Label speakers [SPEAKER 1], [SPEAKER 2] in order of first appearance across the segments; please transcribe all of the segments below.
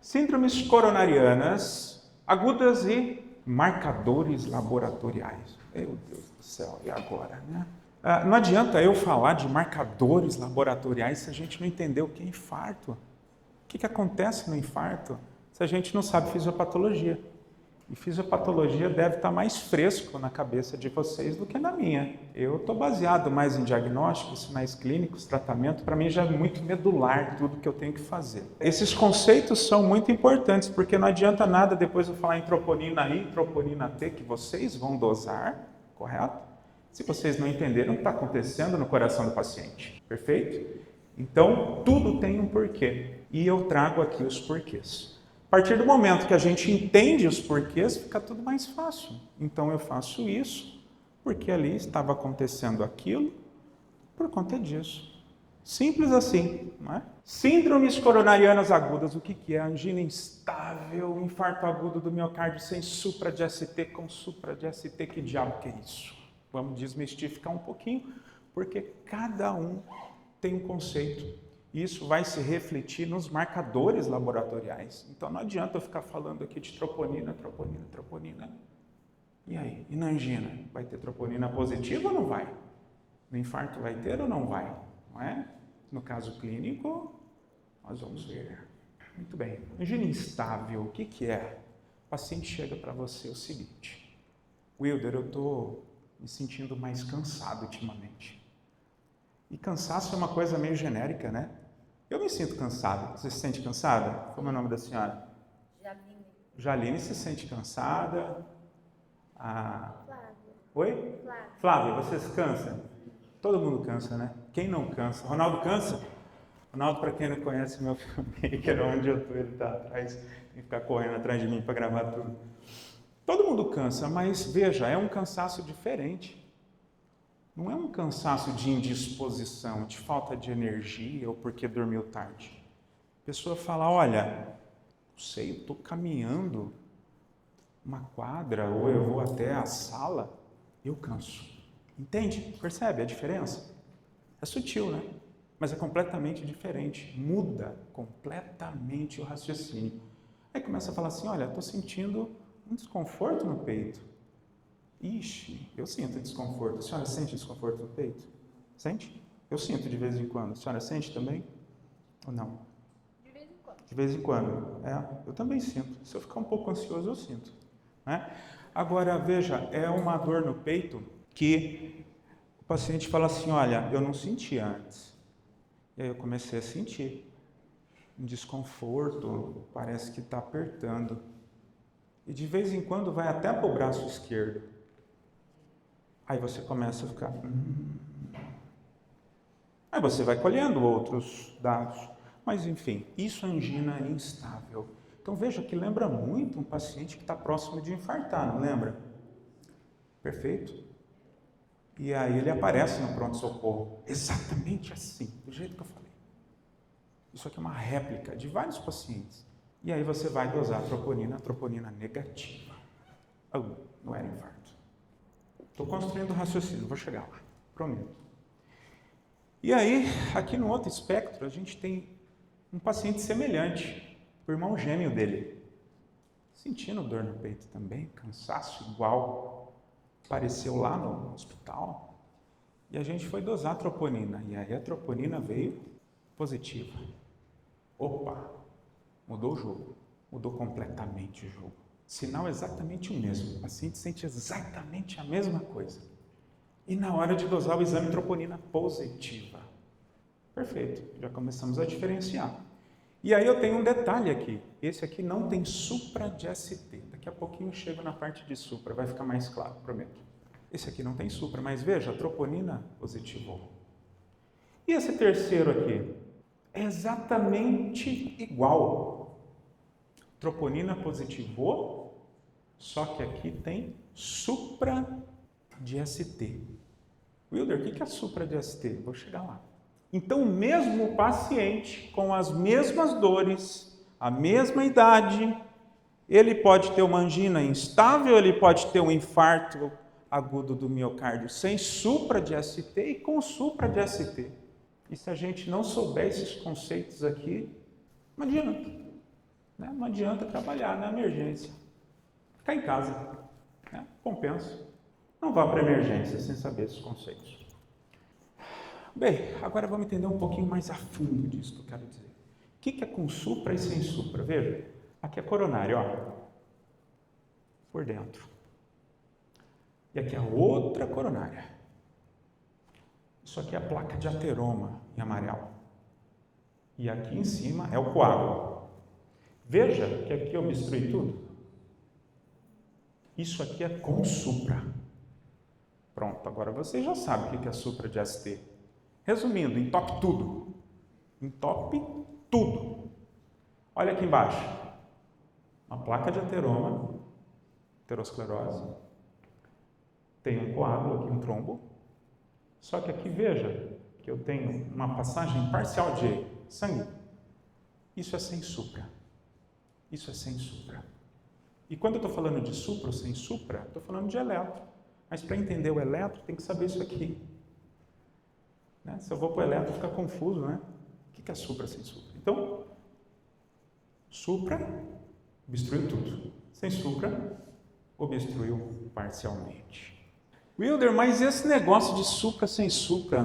[SPEAKER 1] Síndromes coronarianas agudas e marcadores laboratoriais. Meu Deus do céu, e agora, né? Não adianta eu falar de marcadores laboratoriais se a gente não entender o que é infarto. O que acontece no infarto se a gente não sabe fisiopatologia? E fisiopatologia deve estar mais fresco na cabeça de vocês do que na minha. Eu estou baseado mais em diagnósticos, sinais clínicos, tratamento. Para mim já é muito medular tudo que eu tenho que fazer. Esses conceitos são muito importantes, porque não adianta nada depois eu falar em troponina I, troponina T, que vocês vão dosar, correto? Se vocês não entenderam o que está acontecendo no coração do paciente. Perfeito? Então, tudo tem um porquê. E eu trago aqui os porquês. A partir do momento que a gente entende os porquês, fica tudo mais fácil. Então eu faço isso, porque ali estava acontecendo aquilo, por conta disso. Simples assim, não é? Síndromes coronarianas agudas, o que é? Angina instável, infarto agudo do miocárdio sem supra de ST com supra de ST, que diabo que é isso? Vamos desmistificar um pouquinho, porque cada um tem um conceito. Isso vai se refletir nos marcadores laboratoriais. Então não adianta eu ficar falando aqui de troponina, troponina, troponina. E aí? E na angina? Vai ter troponina positiva ou não vai? No infarto vai ter ou não vai? Não é? No caso clínico, nós vamos ver. Muito bem. Angina instável, o que é? O paciente chega para você o seguinte: Wilder, eu estou me sentindo mais cansado ultimamente. E cansaço é uma coisa meio genérica, né? Eu me sinto cansado. Você se sente cansada? Como é o nome da senhora?
[SPEAKER 2] Jaline.
[SPEAKER 1] Jaline se sente cansada.
[SPEAKER 2] Flávia.
[SPEAKER 1] Oi?
[SPEAKER 2] Flávia.
[SPEAKER 1] Flávia, você se cansa? Todo mundo cansa, né? Quem não cansa? Ronaldo cansa? Ronaldo, para quem não conhece meu filmmaker, onde eu estou, ele está atrás, tem que ficar correndo atrás de mim para gravar tudo. Todo mundo cansa, mas veja, é um cansaço diferente. Não é um cansaço de indisposição, de falta de energia ou porque dormiu tarde. A pessoa fala, olha, não sei, eu estou caminhando uma quadra ou eu vou até a sala, eu canso. Entende? Percebe a diferença? É sutil, né? Mas é completamente diferente. Muda completamente o raciocínio. Aí começa a falar assim, olha, estou sentindo um desconforto no peito. Ixi, eu sinto desconforto. A senhora sente desconforto no peito? Sente? Eu sinto de vez em quando. A senhora sente também? Ou não?
[SPEAKER 2] De vez em quando.
[SPEAKER 1] De vez em quando. Eu também sinto. Se eu ficar um pouco ansioso, eu sinto. Né? Agora, veja, é uma dor no peito que o paciente fala assim, olha, eu não sentia antes. E aí eu comecei a sentir um desconforto, parece que está apertando. E de vez em quando vai até para o braço esquerdo. Aí você começa a ficar... Aí você vai colhendo outros dados. Mas, enfim, isso é angina instável. Então, veja que lembra muito um paciente que está próximo de infartar, não lembra? Perfeito? E aí ele aparece no pronto-socorro. Exatamente assim, do jeito que eu falei. Isso aqui é uma réplica de vários pacientes. E aí você vai dosar troponina negativa. Não era infarto. Estou construindo o raciocínio, vou chegar lá, prometo. E aí, aqui no outro espectro, a gente tem um paciente semelhante, o irmão gêmeo dele. Sentindo dor no peito também, cansaço igual, apareceu lá no hospital. E a gente foi dosar a troponina, e aí a troponina veio positiva. Opa, mudou o jogo, mudou completamente o jogo. Sinal exatamente o mesmo, o paciente sente exatamente a mesma coisa. E na hora de dosar o exame, troponina positiva. Perfeito, já começamos a diferenciar. E aí eu tenho um detalhe aqui, esse aqui não tem supra de ST. Daqui a pouquinho eu chego na parte de supra, vai ficar mais claro, prometo. Esse aqui não tem supra, mas veja, a troponina positivou. E esse terceiro aqui? É exatamente igual. Troponina positivou, só que aqui tem supra de ST. Wilder, o que é supra de ST? Vou chegar lá. Então, mesmo o paciente com as mesmas dores, a mesma idade, ele pode ter uma angina instável, ele pode ter um infarto agudo do miocárdio sem supra de ST e com supra de ST. E se a gente não souber esses conceitos aqui, não adianta. né? Não adianta trabalhar na emergência. Ficar em casa, né? Compensa. Não vá para a emergência sem saber esses conceitos. Bem, agora vamos entender um pouquinho mais a fundo disso que eu quero dizer. O que é com supra e sem supra? Veja, aqui é coronário, ó, por dentro. E aqui é outra coronária. Isso aqui é a placa de ateroma em amarelo. E aqui em cima é o coágulo. Veja que aqui eu obstrui tudo. Isso aqui é com supra. Pronto, agora você já sabe o que é supra de ST. Resumindo, entope tudo. Entope tudo. Olha aqui embaixo. Uma placa de ateroma, aterosclerose. Tem um coágulo aqui, um trombo. Só que aqui veja que eu tenho uma passagem parcial de sangue. Isso é sem supra. Isso é sem supra. E quando eu estou falando de supra ou sem supra, estou falando de eletro. Mas para entender o eletro, tem que saber isso aqui. Né? Se eu vou para o eletro, fica confuso, né? O que é supra sem supra? Então, supra, obstruiu tudo. Sem supra, obstruiu parcialmente. Wilder, mas esse negócio de supra sem supra?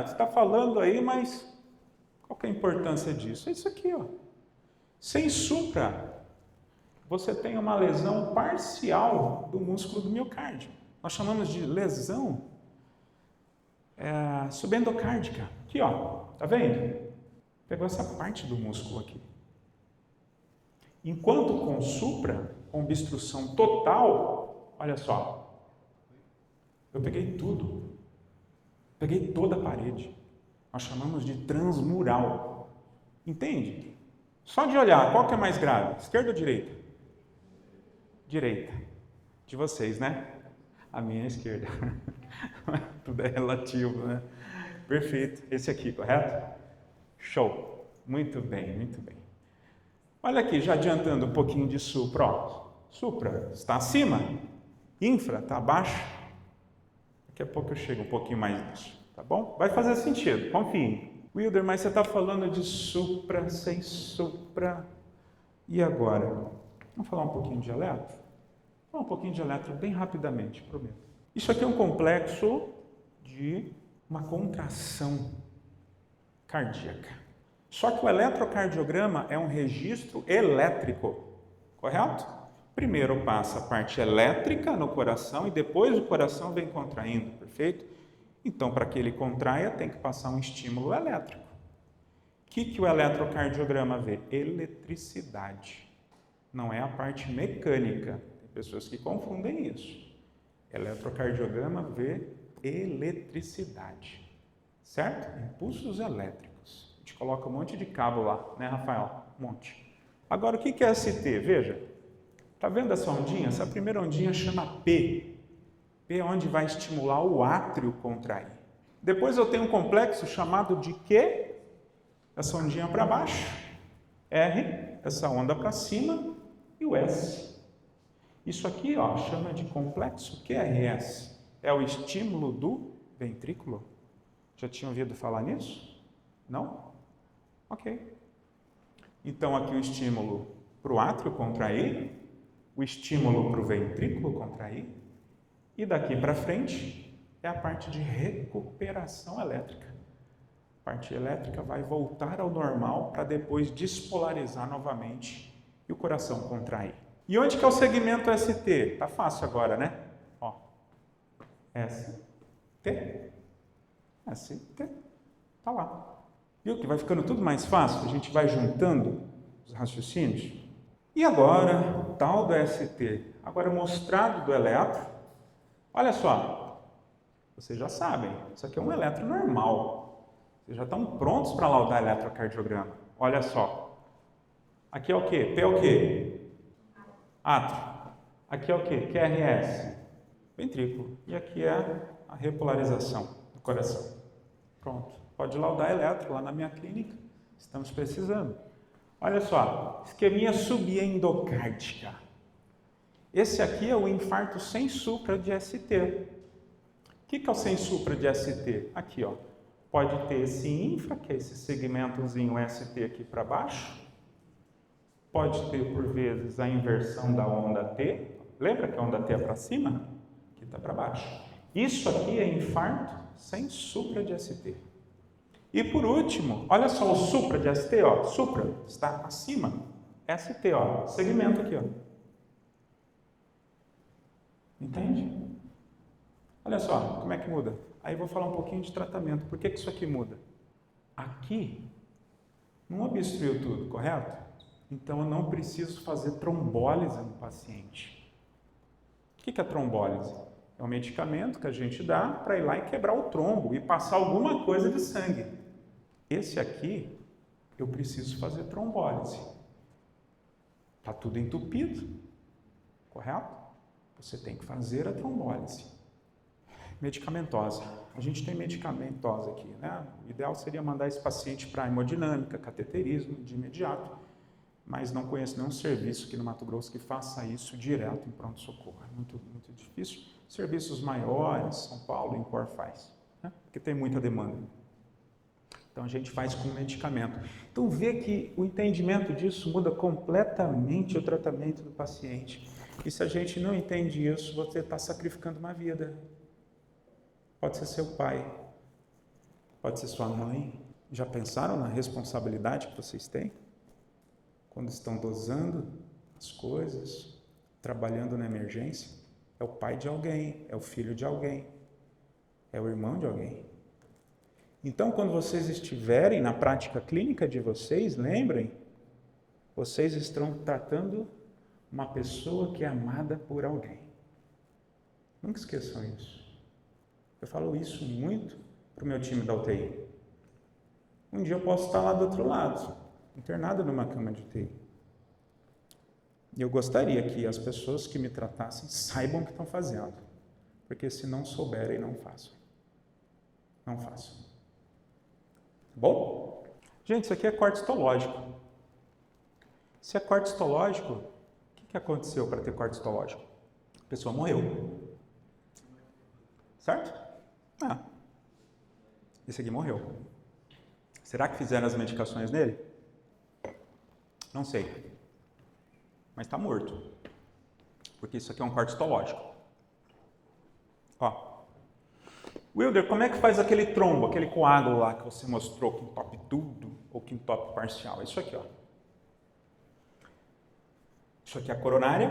[SPEAKER 1] Você está falando aí, mas qual que é a importância disso? É isso aqui, ó. Sem supra, você tem uma lesão parcial do músculo do miocárdio. Nós chamamos de lesão subendocárdica. Aqui, ó, tá vendo? Pegou essa parte do músculo aqui. Enquanto com supra, com obstrução total, olha só, eu peguei tudo. Peguei toda a parede. Nós chamamos de transmural. Entende? Só de olhar, qual que é mais grave? Esquerda ou direita? Direita. De vocês, né? A minha é esquerda. Tudo é relativo, né? Perfeito. Esse aqui, correto? Show. Muito bem, muito bem. Olha aqui, já adiantando um pouquinho de supra. Ó. Supra está acima, infra está abaixo. Daqui a pouco eu chego um pouquinho mais nisso, tá bom? Vai fazer sentido, confie. Wilder, mas você está falando de supra, sem supra. E agora? Vamos falar um pouquinho de eletro? Vamos falar um pouquinho de eletro bem rapidamente, prometo. Isso aqui é um complexo de uma contração cardíaca. Só que o eletrocardiograma é um registro elétrico, correto? Primeiro passa a parte elétrica no coração e depois o coração vem contraindo, perfeito? Então, para que ele contraia, tem que passar um estímulo elétrico. O que o eletrocardiograma vê? Eletricidade. Não é a parte mecânica. Tem pessoas que confundem isso. Eletrocardiograma vê eletricidade, certo? Impulsos elétricos. A gente coloca um monte de cabo lá, né, Rafael? Um monte. Agora, o que é ST? Veja. Está vendo essa ondinha? Essa primeira ondinha chama P. P é onde vai estimular o átrio contrair. Depois eu tenho um complexo chamado de Q, essa ondinha para baixo, R, essa onda para cima, e o S. Isso aqui, ó, chama de complexo QRS. É o estímulo do ventrículo. Já tinha ouvido falar nisso? Não? Ok. Então, aqui o estímulo para o átrio contrair, o estímulo para o ventrículo contrair, e daqui para frente é a parte de recuperação elétrica. A parte elétrica vai voltar ao normal para depois despolarizar novamente e o coração contrair. E onde que é o segmento ST? Tá fácil agora, né? Ó, ST, tá lá. Viu que vai ficando tudo mais fácil? A gente vai juntando os raciocínios. E agora, tal do ST, agora mostrado do eletro, olha só, vocês já sabem, isso aqui é um eletro normal. Vocês já estão prontos para laudar eletrocardiograma. Olha só, aqui é o quê? P é o quê? Átrio. Aqui é o quê? QRS, ventrículo. E aqui é a repolarização do coração. Pronto, pode laudar eletro lá na minha clínica, estamos precisando. Olha só, isquemia subendocárdica. Esse aqui é o infarto sem supra de ST. O que é o sem supra de ST? Aqui, ó. Pode ter esse infra, que é esse segmentozinho ST aqui para baixo. pode ter, por vezes, a inversão da onda T. Lembra que a onda T é para cima? Aqui está para baixo. Isso aqui é infarto sem supra de ST. E por último, olha só o supra de ST, ó. Supra está acima. ST, ó. Segmento aqui, ó. Entende? Olha só, como é que muda? Aí eu vou falar um pouquinho de tratamento. Por que isso aqui muda? Aqui não obstruiu tudo, correto? Então eu não preciso fazer trombólise no paciente. O que é trombólise? É um medicamento que a gente dá para ir lá e quebrar o trombo e passar alguma coisa de sangue. Esse aqui, eu preciso fazer trombólise. Está tudo entupido, correto? Você tem que fazer a trombólise. Medicamentosa. A gente tem medicamentosa aqui, né? O ideal seria mandar esse paciente para hemodinâmica, cateterismo de imediato, mas não conheço nenhum serviço aqui no Mato Grosso que faça isso direto em pronto-socorro. É muito difícil. Serviços maiores, São Paulo, Incor faz, né? Porque tem muita demanda. Então a gente faz com medicamento. Então vê que o entendimento disso muda completamente o tratamento do paciente. E se a gente não entende isso, você está sacrificando uma vida. Pode ser seu pai, pode ser sua mãe. Já pensaram na responsabilidade que vocês têm? Quando estão dosando as coisas, trabalhando na emergência? É o pai de alguém, é o filho de alguém, é o irmão de alguém. Então, quando vocês estiverem na prática clínica de vocês, lembrem, vocês estão tratando uma pessoa que é amada por alguém. Nunca esqueçam isso. Eu falo isso muito para o meu time da UTI. Um dia eu posso estar lá do outro lado, internado numa cama de UTI. E eu gostaria que as pessoas que me tratassem saibam o que estão fazendo. Porque se não souberem, não façam. Não façam. Bom? Gente, isso aqui é corte histológico. Se é corte histológico, o que aconteceu para ter corte histológico? A pessoa morreu. Certo? Esse aqui morreu. Será que fizeram as medicações nele? Não sei. Mas está morto. Porque isso aqui é um corte histológico. Ó. Wilder, como é que faz aquele trombo, aquele coágulo lá que você mostrou, que entope tudo ou que entope parcial? Isso aqui, ó. Isso aqui é a coronária.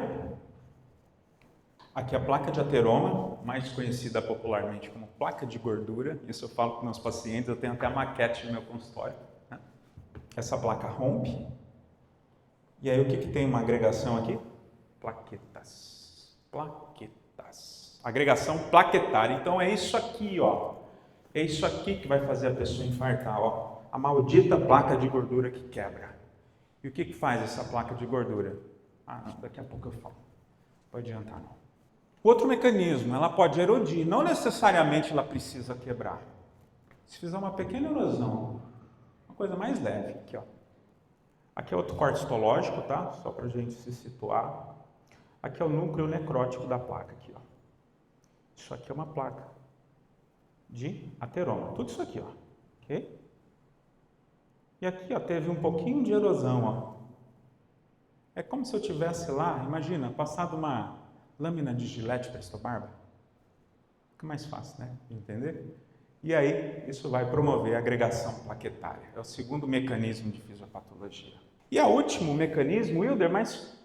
[SPEAKER 1] Aqui é a placa de ateroma, mais conhecida popularmente como placa de gordura. Isso eu falo para meus pacientes, eu tenho até a maquete no meu consultório, né? Essa placa rompe. E aí o que tem uma agregação aqui? Plaquetas. Plaquetas. Agregação plaquetária. Então é isso aqui, ó. É isso aqui que vai fazer a pessoa infartar, ó. A maldita placa de gordura que quebra. E o que faz essa placa de gordura? Daqui a pouco eu falo. Não pode adiantar, não. Outro mecanismo, ela pode erodir, não necessariamente ela precisa quebrar. Se fizer uma pequena erosão, uma coisa mais leve, aqui, ó. Aqui é outro corte histológico, tá? Só para a gente se situar. Aqui é o núcleo necrótico da placa, aqui, ó. Isso aqui é uma placa de ateroma, tudo isso aqui, ó. Ok? E aqui, ó, teve um pouquinho de erosão, ó. É como se eu tivesse lá, imagina, passado uma lâmina de gilete para esta barba. Fica mais fácil, né? De entender? E aí, isso vai promover a agregação plaquetária. É o segundo mecanismo de fisiopatologia. E o último mecanismo, Wilder, mas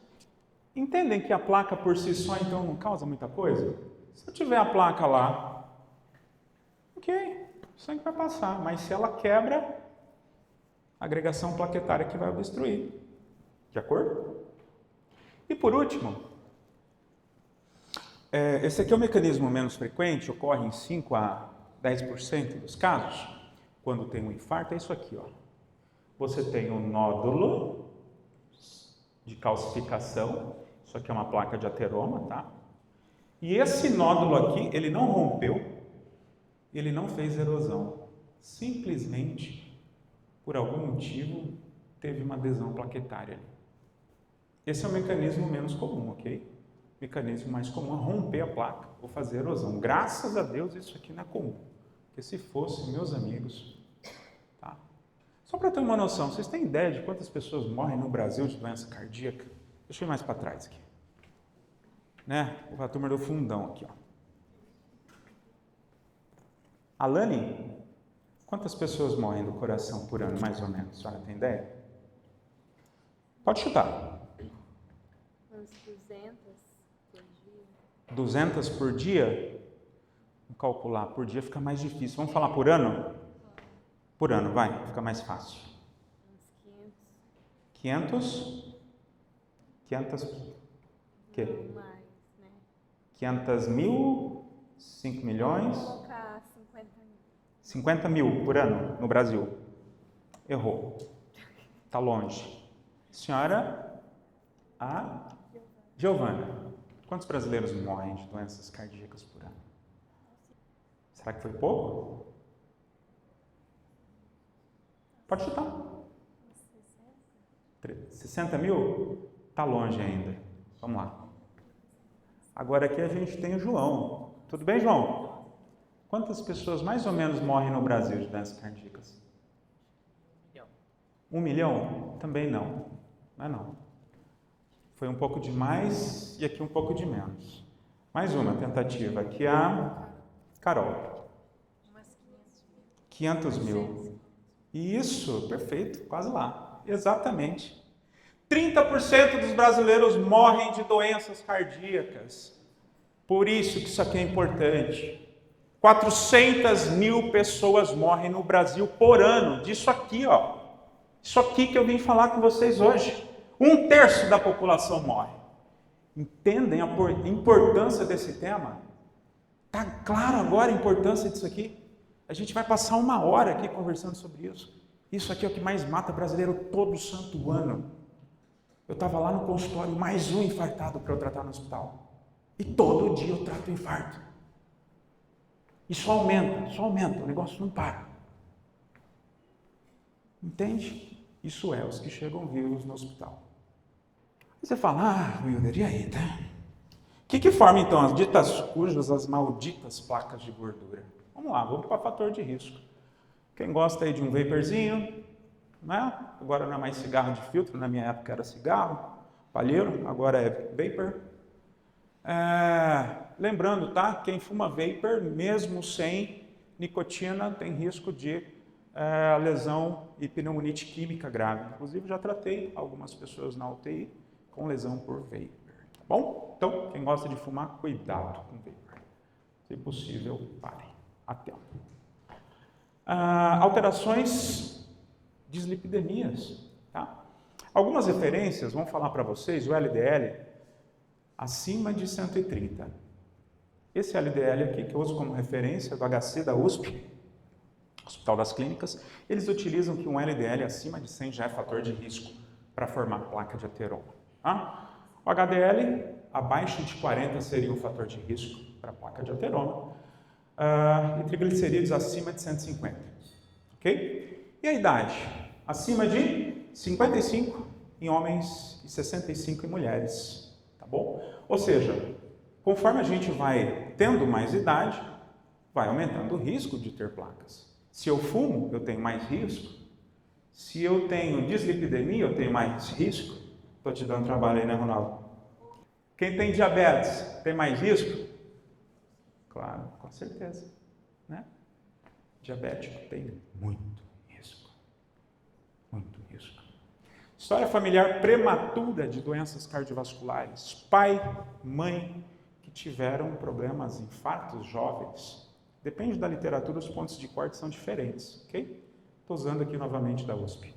[SPEAKER 1] entendem que a placa por si só, então, não causa muita coisa? Se eu tiver a placa lá, ok, o sangue vai passar. Mas se ela quebra, a agregação plaquetária que vai obstruir. De acordo? E por último, esse aqui é o mecanismo menos frequente, ocorre em 5 a 10% dos casos, quando tem um infarto, é isso aqui, ó. Você tem um nódulo de calcificação, isso aqui é uma placa de ateroma, tá? E esse nódulo aqui, ele não rompeu, ele não fez erosão, simplesmente, por algum motivo, teve uma adesão plaquetária ali. Esse é o mecanismo menos comum, ok? O mecanismo mais comum é romper a placa ou fazer erosão. Graças a Deus isso aqui não é comum. Porque se fosse, meus amigos, tá? Só para ter uma noção, vocês têm ideia de quantas pessoas morrem no Brasil de doença cardíaca? Deixa eu ir mais para trás aqui. Né? A turma do fundão aqui, ó. Alane, quantas pessoas morrem do coração por ano, mais ou menos? A senhora tem ideia? Pode chutar.
[SPEAKER 2] Uns 200 por dia.
[SPEAKER 1] 200 por dia? Vamos calcular, por dia fica mais difícil. Vamos falar por ano? Por ano, vai, fica mais fácil.
[SPEAKER 2] Uns
[SPEAKER 1] 500? 500? Quê?
[SPEAKER 2] mais, né?
[SPEAKER 1] 500 mil? 5 milhões?
[SPEAKER 2] Vamos colocar 50 mil.
[SPEAKER 1] 50 mil por ano no Brasil. Errou. Está longe. Senhora? A Giovana. Quantos brasileiros morrem de doenças cardíacas por ano? Será que foi pouco? Pode chutar. 60 mil? Está longe ainda. Vamos lá. Agora aqui a gente tem o João. Tudo bem, João? Quantas pessoas mais ou menos morrem no Brasil de doenças cardíacas? 1 milhão? Também não. Não é não. Foi um pouco de mais e aqui um pouco de menos. Mais uma tentativa. Aqui a Carol.
[SPEAKER 2] Umas
[SPEAKER 1] 500 mil. Isso, perfeito, quase lá. Exatamente. 30% dos brasileiros morrem de doenças cardíacas. Por isso que isso aqui é importante. 400 mil pessoas morrem no Brasil por ano disso aqui, ó. Isso aqui que eu vim falar com vocês hoje. 1/3 da população morre. Entendem a importância desse tema? Está claro agora a importância disso aqui? A gente vai passar 1 hora aqui conversando sobre isso. Isso aqui é o que mais mata brasileiro todo santo ano. Eu estava lá no consultório, mais um infartado para eu tratar no hospital. E todo dia eu trato infarto. E só aumenta, o negócio não para. Entende? Isso é os que chegam vivos no hospital. E você fala, Wilder, e aí, tá? O que forma então as ditas cujas, as malditas placas de gordura? Vamos lá, vamos para fator de risco. Quem gosta aí de um vaporzinho, né? Agora não é mais cigarro de filtro, na minha época era cigarro, palheiro, agora é vapor. Lembrando, tá? Quem fuma vapor, mesmo sem nicotina, tem risco de lesão e pneumonite química grave. Inclusive, já tratei algumas pessoas na UTI com lesão por vapor. Tá bom? Então, quem gosta de fumar, cuidado com vapor. Se possível, pare. A tempo. Alterações, dislipidemias. Tá? Algumas referências, vamos falar para vocês, o LDL acima de 130. Esse LDL aqui, que eu uso como referência do HC da USP, Hospital das Clínicas, eles utilizam que um LDL acima de 100 já é fator de risco para formar placa de ateroma. Tá? O HDL abaixo de 40 seria um fator de risco para placa de ateroma. E triglicerídeos acima de 150. Ok? E a idade? Acima de 55 em homens e 65 em mulheres. Tá bom? Ou seja, conforme a gente vai tendo mais idade, vai aumentando o risco de ter placas. Se eu fumo, eu tenho mais risco. Se eu tenho dislipidemia, eu tenho mais risco. Estou te dando trabalho aí, né, Ronaldo? Quem tem diabetes, tem mais risco? Claro, com certeza. Né? Diabético tem muito risco. Muito risco. História familiar prematura de doenças cardiovasculares. Pai, mãe que tiveram problemas, infartos jovens. Depende da literatura, os pontos de corte são diferentes, ok? Estou usando aqui novamente da USP.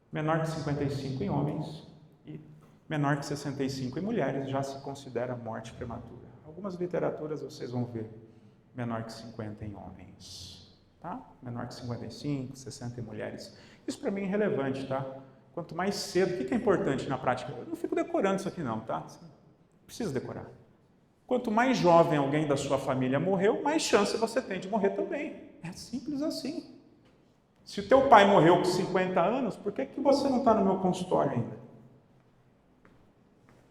[SPEAKER 1] Menor que 55 em homens e menor que 65 em mulheres já se considera morte prematura. Algumas literaturas vocês vão ver menor que 50 em homens, tá? Menor que 55, 60 em mulheres. Isso para mim é relevante, tá? Quanto mais cedo, o que é importante na prática? Eu não fico decorando isso aqui não, tá? Não precisa decorar. Quanto mais jovem alguém da sua família morreu, mais chance você tem de morrer também. É simples assim. Se o teu pai morreu com 50 anos, por que você não está no meu consultório ainda?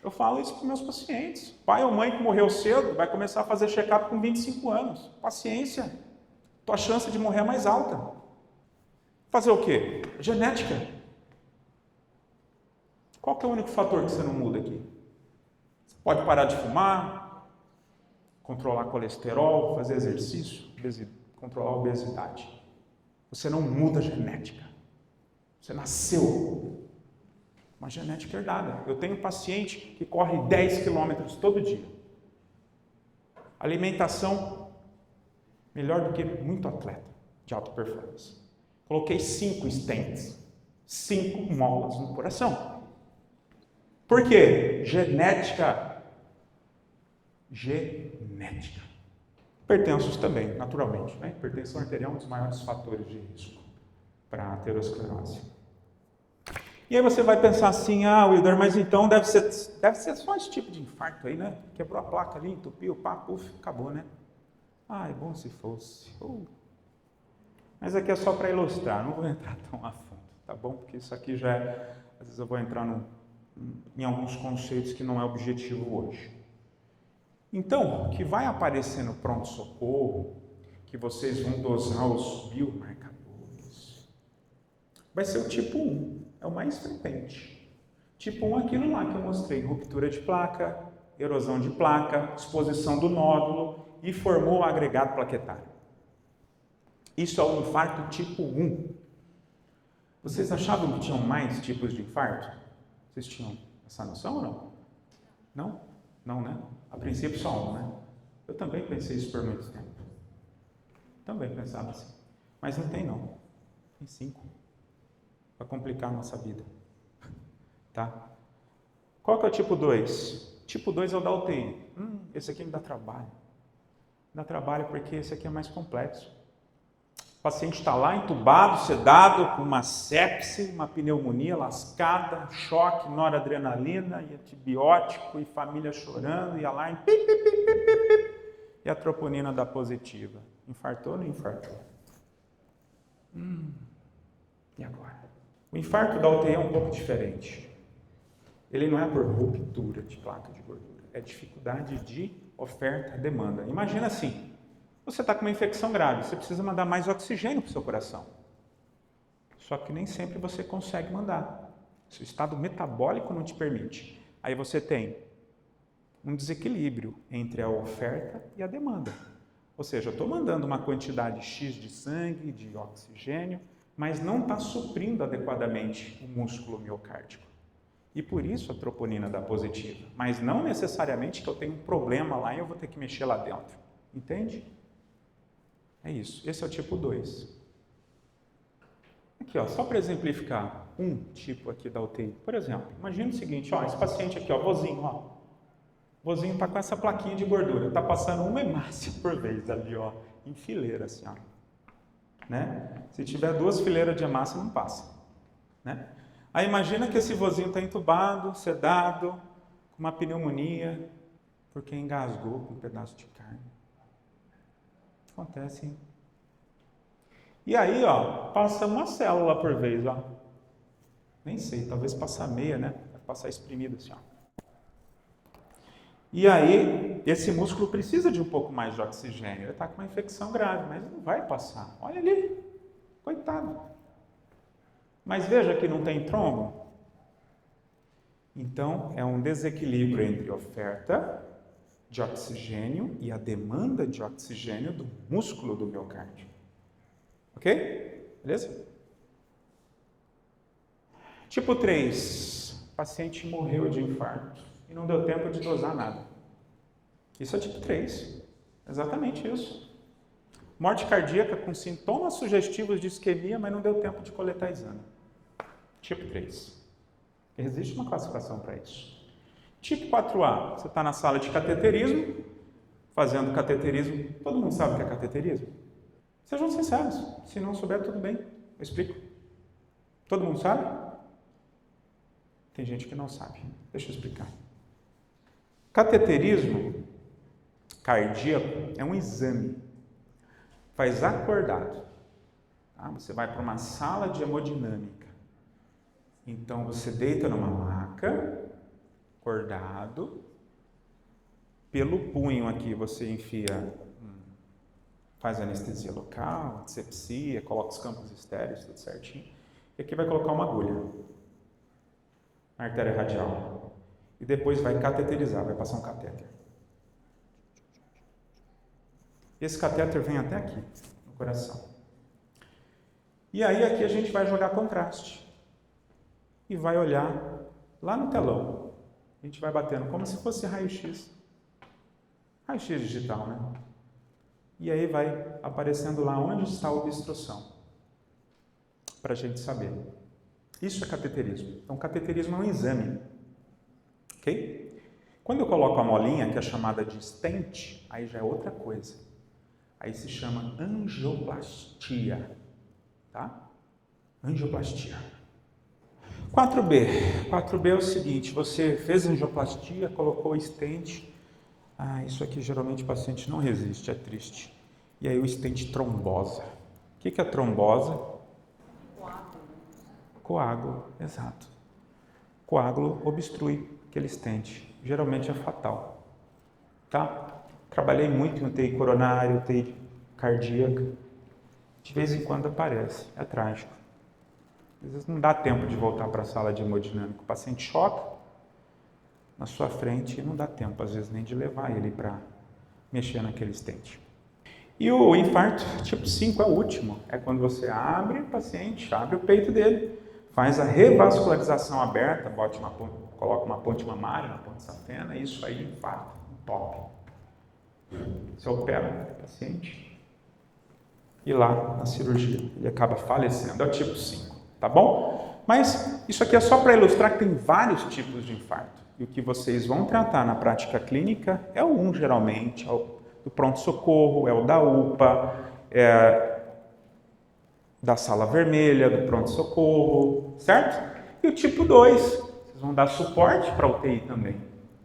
[SPEAKER 1] Eu falo isso para os meus pacientes. Pai ou mãe que morreu cedo vai começar a fazer check-up com 25 anos. Paciência. Tua chance de morrer é mais alta. Fazer o quê? Genética. Qual que é o único fator que você não muda aqui? Você pode parar de fumar, controlar colesterol, fazer exercício, controlar a obesidade. Você não muda a genética. Você nasceu. Uma genética herdada. Eu tenho um paciente que corre 10 quilômetros todo dia. Alimentação melhor do que muito atleta de alta performance. Coloquei 5 stents, 5 molas no coração. Por quê? Genética. Genética. Hipertensos também, naturalmente. Né? Hipertensão arterial é um dos maiores fatores de risco para a aterosclerose. E aí você vai pensar assim, Wilder, mas então deve ser só esse tipo de infarto aí, né? Quebrou a placa ali, entupiu, pá, puf, acabou, né? É bom se fosse. Mas aqui é só para ilustrar, não vou entrar tão a fundo, tá bom? Porque isso aqui já é, às vezes eu vou entrar em alguns conceitos que não é objetivo hoje. Então, o que vai aparecer no pronto-socorro, que vocês vão dosar os biomarcadores, vai ser o tipo 1, é o mais frequente. Tipo 1 é aquilo lá que eu mostrei, ruptura de placa, erosão de placa, exposição do nódulo e formou o agregado plaquetário. Isso é o infarto tipo 1. Vocês achavam que tinham mais tipos de infarto? Vocês tinham essa noção ou não? Não? Não, né? A princípio só um, né? Eu também pensei isso por muito tempo. Também pensava assim. Mas não tem não. Tem 5. Para complicar a nossa vida. Tá? Qual que é o tipo 2? Tipo 2 é o da UTI. Esse aqui me dá trabalho. Dá trabalho porque esse aqui é mais complexo. O paciente está lá entubado, sedado, com uma sepse, uma pneumonia lascada, choque, noradrenalina, e antibiótico, e família chorando, e alarme, pip, pip, pip, pip, pip, e a troponina dá positiva. Infartou ou não infartou? E agora? O infarto da UTI é um pouco diferente. Ele não é por ruptura de placa de gordura, é dificuldade de oferta-demanda. Imagina assim, você está com uma infecção grave, você precisa mandar mais oxigênio para o seu coração. Só que nem sempre você consegue mandar. Seu estado metabólico não te permite. Aí você tem um desequilíbrio entre a oferta e a demanda. Ou seja, eu estou mandando uma quantidade X de sangue, de oxigênio, mas não está suprindo adequadamente o músculo miocárdico. E por isso a troponina dá positiva. Mas não necessariamente que eu tenho um problema lá e eu vou ter que mexer lá dentro. Entende? É isso. Esse é o tipo 2. Aqui, ó, só para exemplificar um tipo aqui da UTI. Por exemplo, imagina o seguinte, ó, esse paciente aqui, ó, vozinho, ó. Vozinho está com essa plaquinha de gordura, está passando uma hemácia por vez ali, ó, em fileira, assim, ó. Né? Se tiver 2 fileiras de hemácia, não passa. Né? Aí imagina que esse vozinho está entubado, sedado, com uma pneumonia, porque engasgou com um pedaço de carne. Acontece, hein? E aí, ó, passa uma célula por vez, ó. Nem sei, talvez passar meia, né? Vai passar espremido assim, ó. E aí, esse músculo precisa de um pouco mais de oxigênio. Ele está com uma infecção grave, mas não vai passar. Olha ali, coitado. Mas veja que não tem trombo. Então, é um desequilíbrio entre oferta de oxigênio e a demanda de oxigênio do músculo do miocárdio. Ok? Beleza? Tipo 3. O paciente morreu de infarto e não deu tempo de dosar nada. Isso é tipo 3. Exatamente isso. Morte cardíaca com sintomas sugestivos de isquemia, mas não deu tempo de coletar exame. Tipo 3. Existe uma classificação para isso. Tipo 4A, você está na sala de cateterismo, fazendo cateterismo. Todo mundo sabe o que é cateterismo? Sejam sinceros. Se não souber, tudo bem. Eu explico. Todo mundo sabe? Tem gente que não sabe. Deixa eu explicar. Cateterismo cardíaco é um exame. Faz acordado. Tá? Você vai para uma sala de hemodinâmica. Então, você deita numa maca, acordado. Pelo punho aqui, você enfia faz anestesia local, asepsia, coloca os campos estéreis, tudo certinho. E aqui vai colocar uma agulha na artéria radial. E depois vai cateterizar, vai passar um catéter. Esse catéter vem até aqui, no coração. E aí aqui a gente vai jogar contraste. E vai olhar lá no telão. A gente vai batendo como se fosse raio-x. Raio-x digital, né? E aí vai aparecendo lá onde está a obstrução. Para a gente saber. Isso é cateterismo. Então, cateterismo é um exame. Ok? Quando eu coloco a molinha, que é chamada de stent, aí já é outra coisa. Aí se chama angioplastia. Tá? Angioplastia. 4B. 4B é o seguinte, você fez angioplastia, colocou o stent. Isso aqui geralmente o paciente não resiste, é triste. E aí o stent trombosa. O que é trombose? Coágulo, exato. Coágulo obstrui aquele stent. Geralmente é fatal. Tá? Trabalhei muito em UTI coronária, UTI cardíaca. De vez em quando aparece. É trágico. Às vezes não dá tempo de voltar para a sala de hemodinâmica. O paciente choca na sua frente e não dá tempo, às vezes, nem de levar ele para mexer naquele stent. E o infarto tipo 5 é o último. É quando você abre o paciente, abre o peito dele, faz a revascularização aberta, coloca uma ponte mamária, uma ponte safena, isso aí, infarto, top. Você opera o paciente e lá na cirurgia ele acaba falecendo. É o tipo 5, tá bom? Mas isso aqui é só para ilustrar que tem vários tipos de infarto. E o que vocês vão tratar na prática clínica é o 1, geralmente, é o do pronto-socorro, é o da UPA, é da sala vermelha, do pronto-socorro, certo? E o tipo 2, vocês vão dar suporte para a UTI também,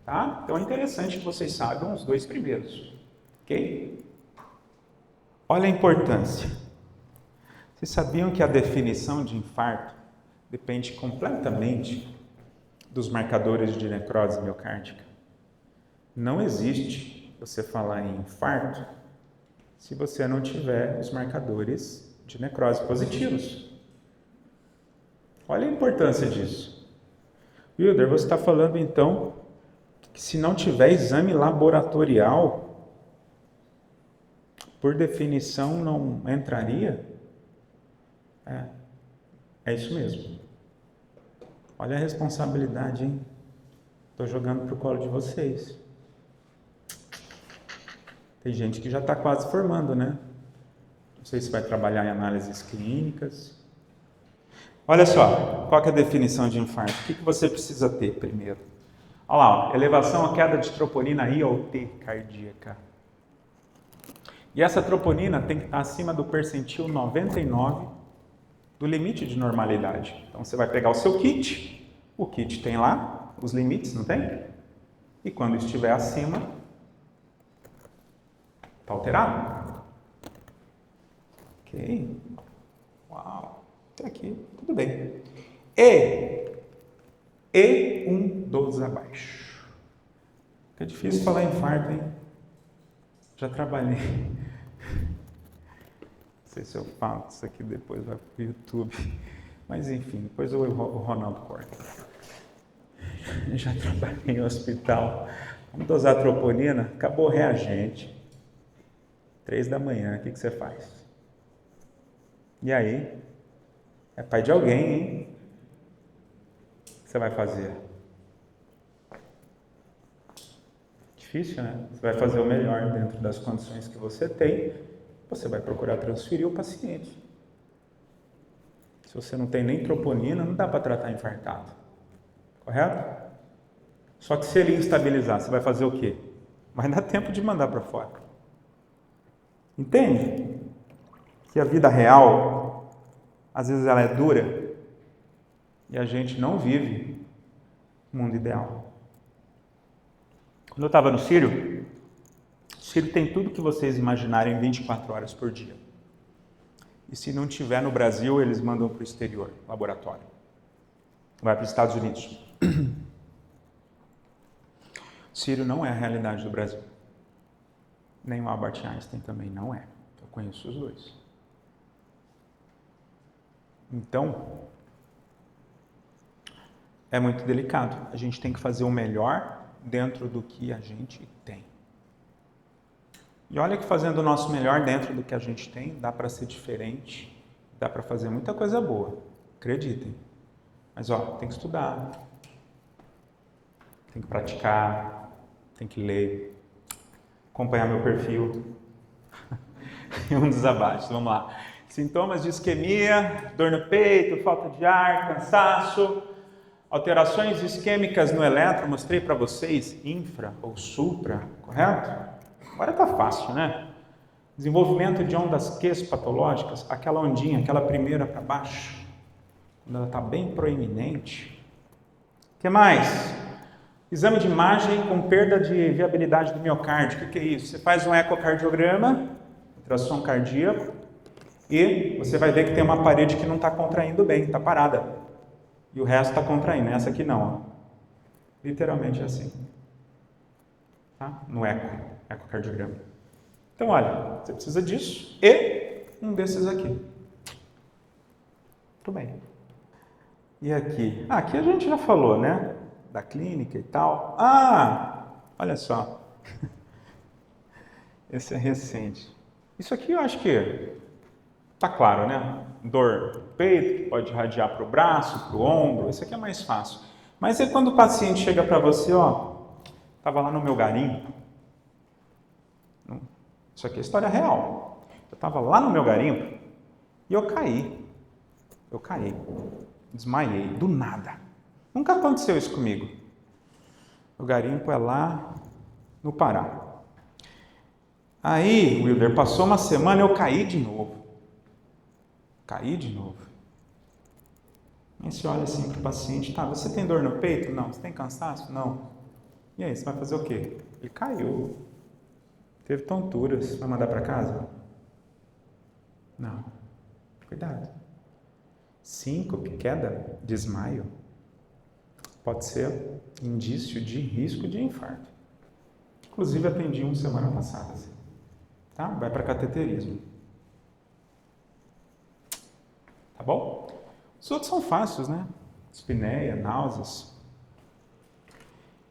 [SPEAKER 1] tá? Então é interessante que vocês saibam os 2 primeiros, ok? Olha a importância. Vocês sabiam que a definição de infarto depende completamente dos marcadores de necrose miocárdica? Não existe você falar em infarto se você não tiver os marcadores de necrose positivos. Olha a importância disso. Wilder, você está falando então que se não tiver exame laboratorial, por definição não entraria? É isso mesmo. Olha a responsabilidade, hein? Estou jogando para o colo de vocês. Tem gente que já está quase formando, né? Não sei se vai trabalhar em análises clínicas. Olha só, qual que é a definição de infarto? O que você precisa ter primeiro? Olha lá, elevação ou queda de troponina I ou T cardíaca. E essa troponina tem que estar acima do percentil 99 do limite de normalidade. Então você vai pegar o seu kit, o kit tem lá os limites, não tem? E quando estiver acima, está alterado. Ok. Uau. Até aqui, tudo bem. E 12 abaixo. É difícil falar infarto, hein? Já trabalhei. Não sei se eu falo isso aqui depois, vai pro YouTube. Mas enfim, depois o Ronaldo corta. Já trabalhei em hospital. Vamos dosar troponina, acabou o reagente. 3 da manhã, o que você faz? E aí? É pai de alguém, hein? O que você vai fazer? Difícil, né? Você vai fazer o melhor dentro das condições que você tem. Você vai procurar transferir o paciente. Se você não tem nem troponina, não dá para tratar infartado. Correto? Só que se ele instabilizar, você vai fazer o quê? Vai dar tempo de mandar para fora. Entende? Que a vida real, às vezes ela é dura e a gente não vive o mundo ideal. Quando eu estava no Sírio, o Sírio tem tudo que vocês imaginarem 24 horas por dia. E se não tiver no Brasil, eles mandam para o exterior, laboratório. Vai para os Estados Unidos. Sírio não é a realidade do Brasil. Nem o Albert Einstein também não é. Eu conheço os dois. Então, é muito delicado. A gente tem que fazer o melhor dentro do que a gente tem. E olha que fazendo o nosso melhor dentro do que a gente tem, dá para ser diferente, dá para fazer muita coisa boa. Acreditem. Mas tem que estudar, tem que praticar, tem que ler, acompanhar meu perfil. Um dos abaixos, vamos lá. Sintomas de isquemia, dor no peito, falta de ar, cansaço, alterações isquêmicas no eletro, mostrei para vocês, infra ou supra, correto? Agora tá fácil, né? Desenvolvimento de ondas Q patológicas, aquela ondinha, aquela primeira para baixo, quando ela está bem proeminente. O que mais? Exame de imagem com perda de viabilidade do miocárdio. O que é isso? Você faz um ecocardiograma, ultrassom cardíaco, e você vai ver que tem uma parede que não está contraindo bem, está parada. E o resto está contraindo. Essa aqui não. Literalmente assim. Tá? No ecocardiograma. Então, olha, você precisa disso e um desses aqui. Muito bem. E aqui? Aqui a gente já falou, né? Da clínica e tal. Olha só. Esse é recente. Isso aqui eu acho que tá claro, né? Dor no peito, que pode irradiar para o braço, para o ombro. Isso aqui é mais fácil. Mas é quando o paciente chega para você, estava lá no meu garimpo. Isso aqui é história real. Eu estava lá no meu garimpo e eu caí. Desmaiei, do nada. Nunca aconteceu isso comigo. O garimpo é lá no Pará. Aí, Wilder, passou uma semana, eu caí de novo. Aí você olha assim para o paciente, você tem dor no peito? Não. Você tem cansaço? Não. E aí, você vai fazer o quê? Ele caiu. Teve tonturas. Vai mandar para casa? Não. Cuidado. Síncope, queda, desmaio, pode ser indício de risco de infarto. Inclusive, atendi uma semana passada. Tá? Vai para cateterismo. Tá bom? Os outros são fáceis, né? Espineia, náuseas.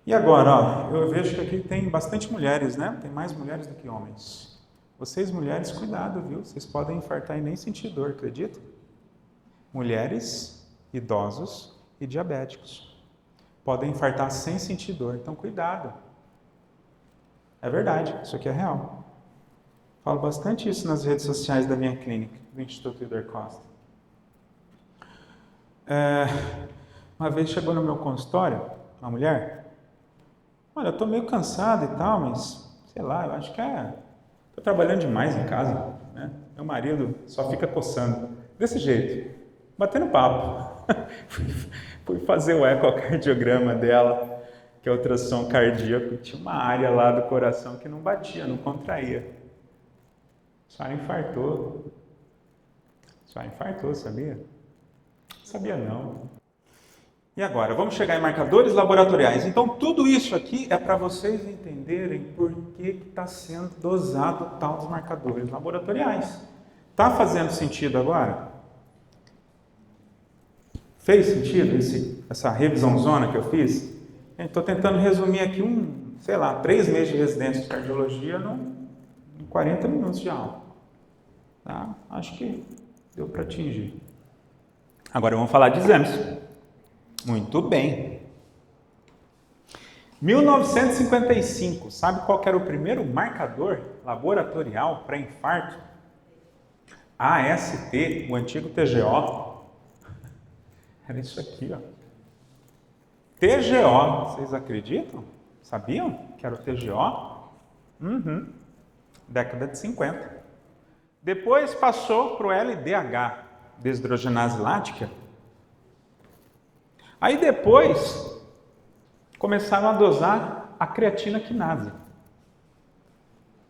[SPEAKER 1] E agora, eu vejo que aqui tem bastante mulheres, né? Tem mais mulheres do que homens. Vocês, mulheres, cuidado, viu? Vocês podem infartar e nem sentir dor, acredita? Mulheres, idosos e diabéticos podem infartar sem sentir dor, então cuidado. É verdade, isso aqui é real. Falo bastante isso nas redes sociais da minha clínica, do Instituto Wilder Costa. Uma vez chegou no meu consultório uma mulher, olha, eu estou meio cansada e tal, mas sei lá, eu acho que estou trabalhando demais em casa, né? Meu marido só fica coçando, desse jeito. Batendo papo. Fui fazer o ecocardiograma dela, que é o ultrassom cardíaco. Tinha uma área lá do coração que não batia, não contraía. Só infartou. Sabia? Sabia não. E agora, vamos chegar em marcadores laboratoriais. Então, tudo isso aqui é para vocês entenderem por que está sendo dosado tal dos marcadores laboratoriais. Está fazendo sentido agora? Fez sentido essa revisãozona que eu fiz? Estou tentando resumir aqui 3 meses de residência de cardiologia em 40 minutos de aula. Tá? Acho que deu para atingir. Agora vamos falar de exames. Muito bem. 1955, sabe qual era o primeiro marcador laboratorial para infarto? AST, o antigo TGO. Era isso aqui, TGO, vocês acreditam? Sabiam que era o TGO? Década de 50. Depois passou para o LDH, desidrogenase lática. Aí depois começaram a dosar a creatina quinase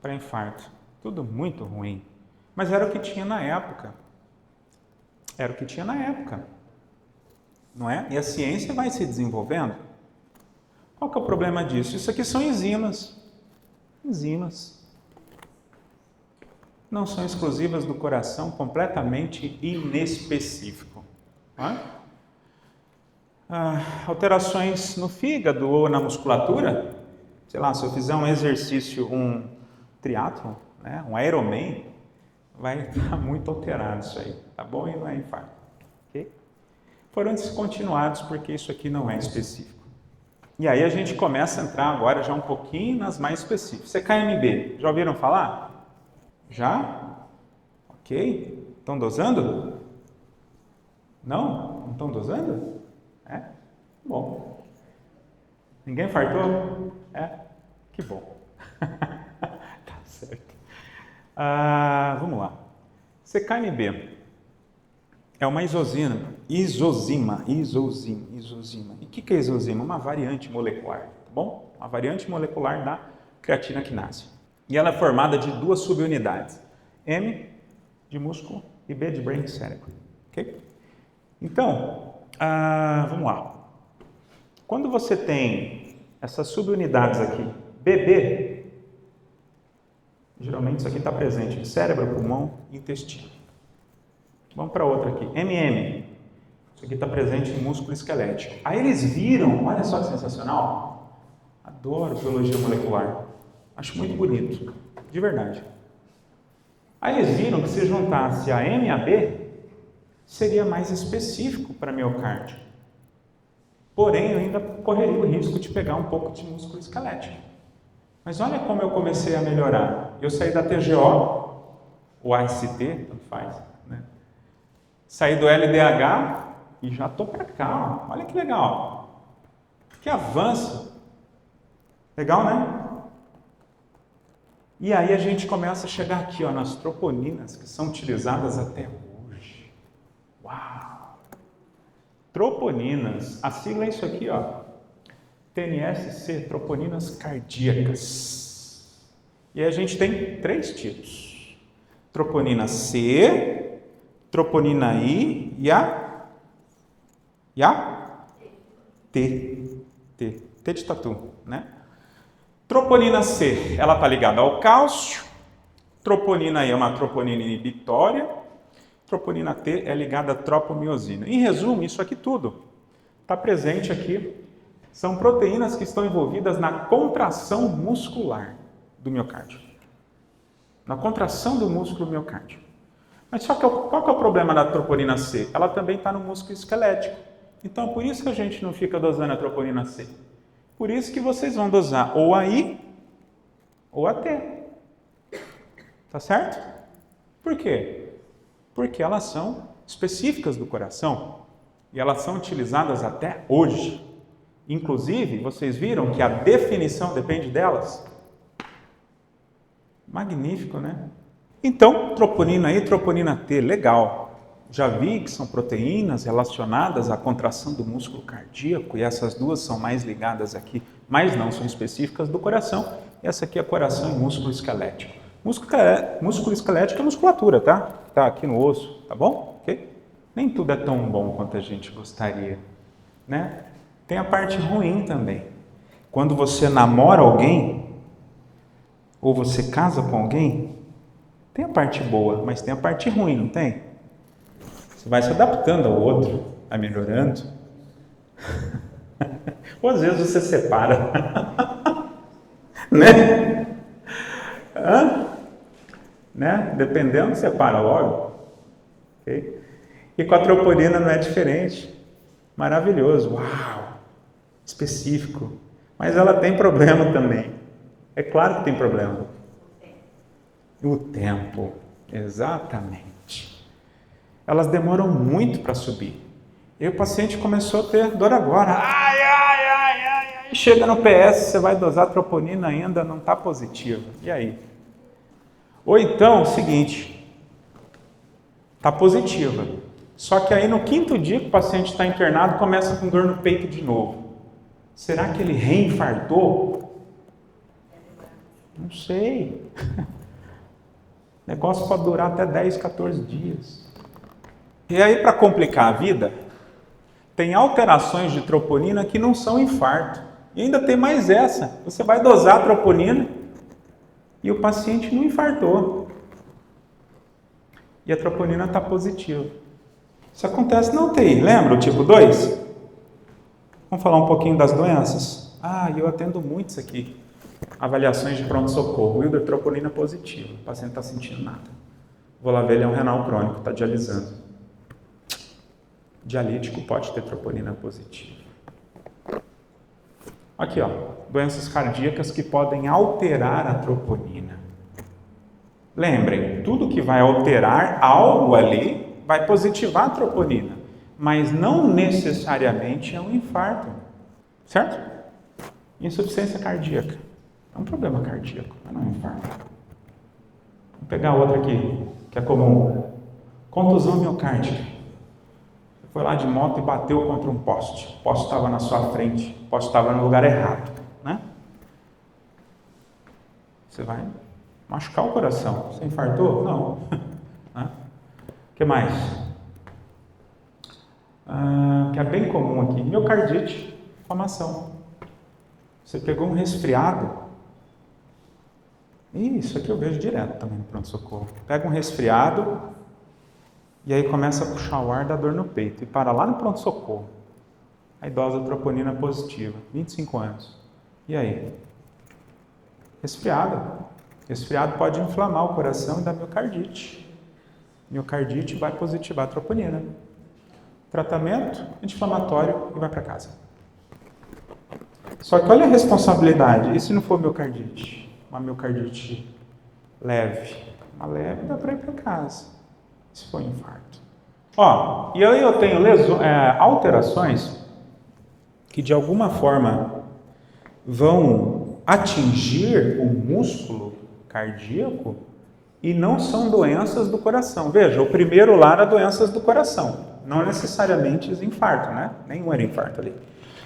[SPEAKER 1] para infarto. Tudo muito ruim. Mas era o que tinha na época. Não é? E a ciência vai se desenvolvendo. Qual que é o problema disso? Isso aqui são enzimas. não são exclusivas do coração, completamente inespecífico. Tá? Alterações no fígado ou na musculatura, sei lá, se eu fizer um exercício, um triatlon, né, um Ironman, vai estar muito alterado isso aí, tá bom? E não é infarto, ok? Foram descontinuados porque isso aqui não é específico. E aí a gente começa a entrar agora já um pouquinho nas mais específicas. CKMB, já ouviram falar? Já? Ok. Estão dosando? Não? Não estão dosando? É? Bom. Ninguém fartou? É? Que bom. Tá certo. Vamos lá. CKMB é uma isozima. Isozima. E o que é isozima? Uma variante molecular, tá bom? Uma variante molecular da creatina quinase. E ela é formada de duas subunidades. M de músculo e B de brain, cérebro. Ok? Então, vamos lá. Quando você tem essas subunidades aqui, BB, geralmente isso aqui está presente em cérebro, pulmão e intestino. Vamos para outra aqui, MM. Isso aqui está presente em músculo esquelético. Aí eles viram, olha só que sensacional. Adoro biologia molecular. Acho muito bonito, de verdade. Aí eles viram que se juntasse a M e a B, seria mais específico para miocárdio. Porém, eu ainda correria o risco de pegar um pouco de músculo esquelético. Mas olha como eu comecei a melhorar. Eu saí da TGO, o AST, tanto faz, né? Saí do LDH e já estou para cá. Ó. Olha que legal. Que avanço. Legal, né? E aí a gente começa a chegar aqui, ó, nas troponinas, que são utilizadas até hoje. Uau! Troponinas. A sigla é isso aqui, ó. TNSC, troponinas cardíacas. E a gente tem 3 tipos. Troponina C, troponina I e a T. T de tatu, né? Troponina C, ela está ligada ao cálcio. Troponina I é uma troponina inibitória. Troponina T é ligada à tropomiosina. Em resumo, isso aqui tudo está presente aqui. São proteínas que estão envolvidas na contração muscular do miocárdio. Na contração do músculo miocárdio. Mas só que qual que é o problema da troponina C? Ela também está no músculo esquelético. Então, por isso que a gente não fica dosando a troponina C. Por isso que vocês vão dosar ou a I ou a T. Tá certo? Por quê? Porque elas são específicas do coração e elas são utilizadas até hoje. Inclusive, vocês viram que a definição depende delas? Magnífico, né? Então, troponina I e troponina T, legal. Já vi que são proteínas relacionadas à contração do músculo cardíaco e essas duas são mais ligadas aqui, mas não são específicas do coração. Essa aqui é coração e músculo esquelético. Músculo esquelético é musculatura, tá? Tá aqui no osso, tá bom? Ok? Nem tudo é tão bom quanto a gente gostaria, né? Tem a parte ruim também. Quando você namora alguém, ou você casa com alguém, tem a parte boa, mas tem a parte ruim, não tem? Você vai se adaptando ao outro, vai melhorando. Ou às vezes você separa. Né? Né? Dependendo, separa logo. Okay? E com a troponina não é diferente. Maravilhoso. Uau! Específico. Mas ela tem problema também. É claro que tem problema. O tempo. Exatamente. Elas demoram muito para subir. E o paciente começou a ter dor agora. Ai. Chega no PS, você vai dosar troponina ainda, não está positiva. E aí? Ou então, o seguinte, está positiva. Só que aí no 5º dia que o paciente está internado, começa com dor no peito de novo. Será que ele reinfartou? Não sei. O negócio pode durar até 10, 14 dias. E aí, para complicar a vida, tem alterações de troponina que não são infarto. E ainda tem mais essa. Você vai dosar a troponina e o paciente não infartou. e a troponina está positiva. Isso acontece na UTI, lembra o tipo 2? Vamos falar um pouquinho das doenças? Eu atendo muito isso aqui. Avaliações de pronto-socorro. Wilder, troponina positiva. O paciente não está sentindo nada. Vou lá ver, ele é um renal crônico, está dialisando. Dialítico pode ter troponina positiva. Aqui, ó, doenças cardíacas que podem alterar a troponina. Lembrem, tudo que vai alterar algo ali vai positivar a troponina, mas não necessariamente é um infarto, certo? Insuficiência cardíaca é um problema cardíaco, mas não é um infarto. Vou pegar outra aqui, que é comum. Contusão miocárdica. Você foi lá de moto e bateu contra um poste. O poste estava na sua frente, o poste estava no lugar errado, né? Você vai machucar o coração. Você infartou? Não. O que mais? Que é bem comum aqui. Miocardite, inflamação. Você pegou um resfriado. Isso aqui eu vejo direto também no pronto-socorro. Pega um resfriado e aí começa a puxar o ar, dá dor no peito. E para lá no pronto-socorro. A idosa troponina positiva, 25 anos. E aí? Resfriado. Resfriado pode inflamar o coração e dar miocardite. Miocardite vai positivar a troponina. Tratamento anti-inflamatório e vai para casa. Só que olha a responsabilidade. E se não for miocardite? Uma miocardite leve. Uma leve dá para ir para casa. Se for infarto. E aí eu tenho alterações que de alguma forma vão atingir o músculo cardíaco e não são doenças do coração. Veja, o primeiro lá era doenças do coração, não necessariamente infarto, né? Nenhum era infarto ali.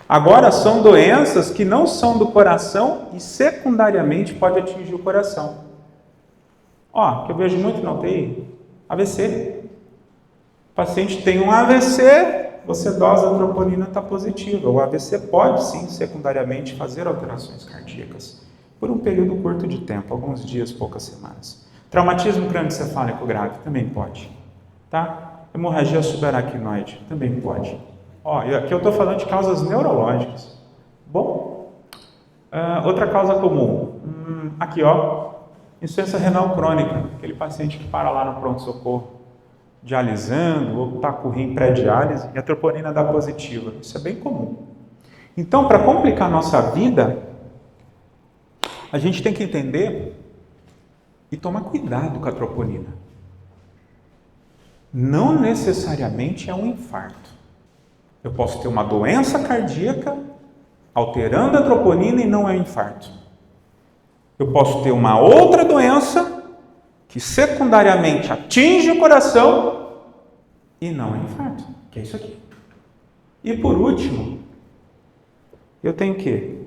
[SPEAKER 1] Agora são doenças que não são do coração e secundariamente pode atingir o coração. Que eu vejo muito na UTI, AVC. O paciente tem um AVC, você dosa a troponina está positiva. O AVC pode sim, secundariamente, fazer alterações cardíacas por um período curto de tempo, alguns dias, poucas semanas. Traumatismo crânioencefálico grave também pode, tá? Hemorragia subaracnoide também pode. E aqui eu estou falando de causas neurológicas. Bom, outra causa comum, aqui insuficiência renal crônica, aquele paciente que para lá no pronto-socorro, dialisando, ou está com o rim pré-diálise, e a troponina dá positiva. Isso é bem comum. Então, para complicar a nossa vida, a gente tem que entender e tomar cuidado com a troponina. Não necessariamente é um infarto. Eu posso ter uma doença cardíaca alterando a troponina e não é um infarto. Eu posso ter uma outra doença que secundariamente atinge o coração e não é infarto, que é isso aqui. E por último, eu tenho o quê?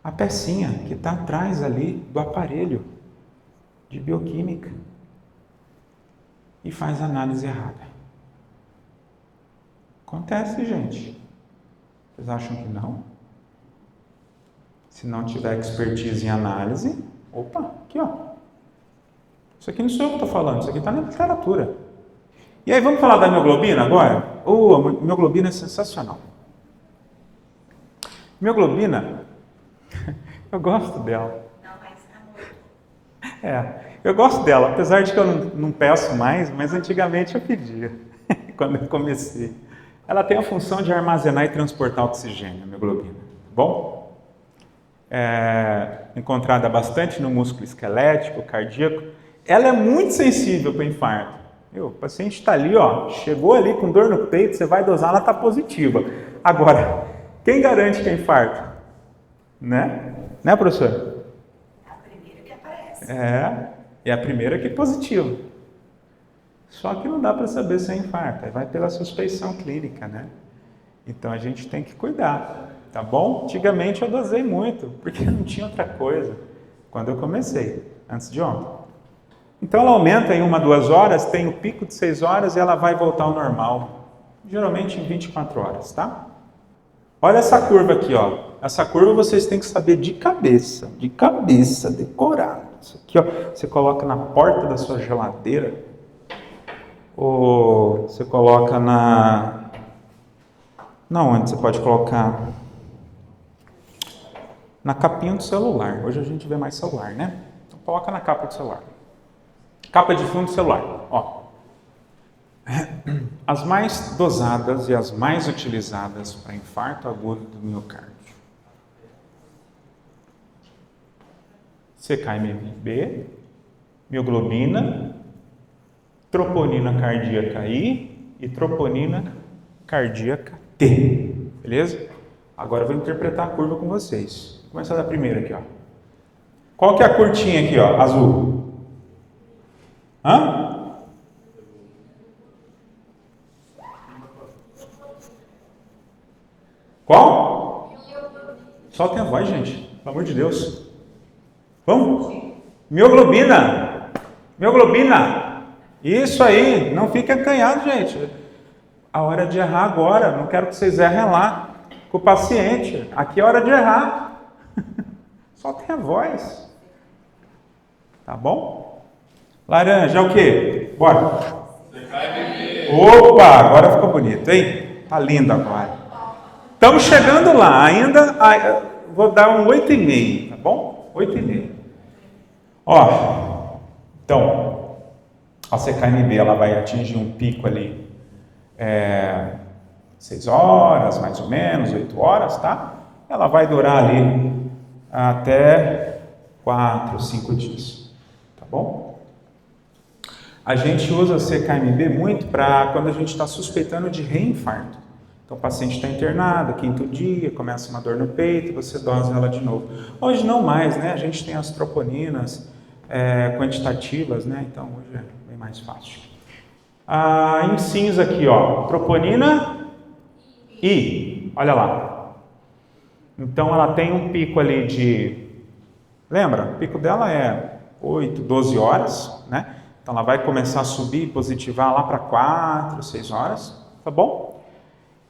[SPEAKER 1] A pecinha que está atrás ali do aparelho de bioquímica e faz a análise errada. Acontece, gente. Vocês acham que não? Se não tiver expertise em análise, aqui Isso aqui não sou eu que estou falando, isso aqui está na literatura. E aí, vamos falar da mioglobina agora? A mioglobina é sensacional. Mioglobina, eu gosto dela. Eu gosto dela, apesar de que eu não peço mais, mas antigamente eu pedia, quando eu comecei. Ela tem a função de armazenar e transportar oxigênio, a mioglobina. Bom? Encontrada bastante no músculo esquelético, cardíaco. Ela é muito sensível para o infarto. O paciente está ali, chegou ali com dor no peito, você vai dosar, ela está positiva. Agora, quem garante que é infarto? Né, professor?
[SPEAKER 3] É a primeira que aparece.
[SPEAKER 1] É a primeira que é positiva. Só que não dá para saber se é infarto, aí vai pela suspeição clínica, né? Então a gente tem que cuidar, tá bom? Antigamente eu dosei muito, porque não tinha outra coisa, quando eu comecei, antes de ontem. Então ela aumenta em 1-2 horas, tem o pico de 6 horas e ela vai voltar ao normal, geralmente em 24 horas, tá? Olha essa curva aqui, Essa curva vocês têm que saber de cabeça, decorar. Isso aqui, ó, você coloca na porta da sua geladeira, ou você coloca na onde você pode colocar? Na capinha do celular. Hoje a gente vê mais celular, né? Então coloca na capa do celular. Capa de fundo do celular, ó. As mais dosadas e as mais utilizadas para infarto agudo do miocárdio. CKMB, mioglobina, troponina cardíaca I e troponina cardíaca T. Beleza? Agora eu vou interpretar a curva com vocês. Vou começar da primeira aqui, ó. Qual que é a curtinha aqui, ó? Azul. Hã? Qual? Soltem a voz, gente. Pelo amor de Deus. Vamos? Mioglobina. Mioglobina. Isso aí. Não fique acanhado, gente. A hora de errar agora. Não quero que vocês errem lá com o paciente. Aqui é hora de errar. Soltem a voz. Tá bom? Laranja é o quê? Bora. Opa, agora ficou bonito, hein? Tá lindo agora. Estamos chegando lá. Ainda vou dar um 8,5, tá bom? 8,5. Ó, então, a CKMB ela vai atingir um pico ali 6 horas, mais ou menos, 8 horas, tá? Ela vai durar ali até 4, 5 dias, tá bom? A gente usa a CKMB muito para quando a gente está suspeitando de reinfarto. Então o paciente está internado, 5º dia, começa uma dor no peito, você dosa ela de novo. Hoje não mais, né? A gente tem as troponinas quantitativas, né? Então hoje é bem mais fácil. Em cinza aqui, ó, troponina I, olha lá. Então ela tem um pico ali de, lembra? O pico dela é 8, 12 horas, né? Então ela vai começar a subir, positivar lá para 4, 6 horas, tá bom?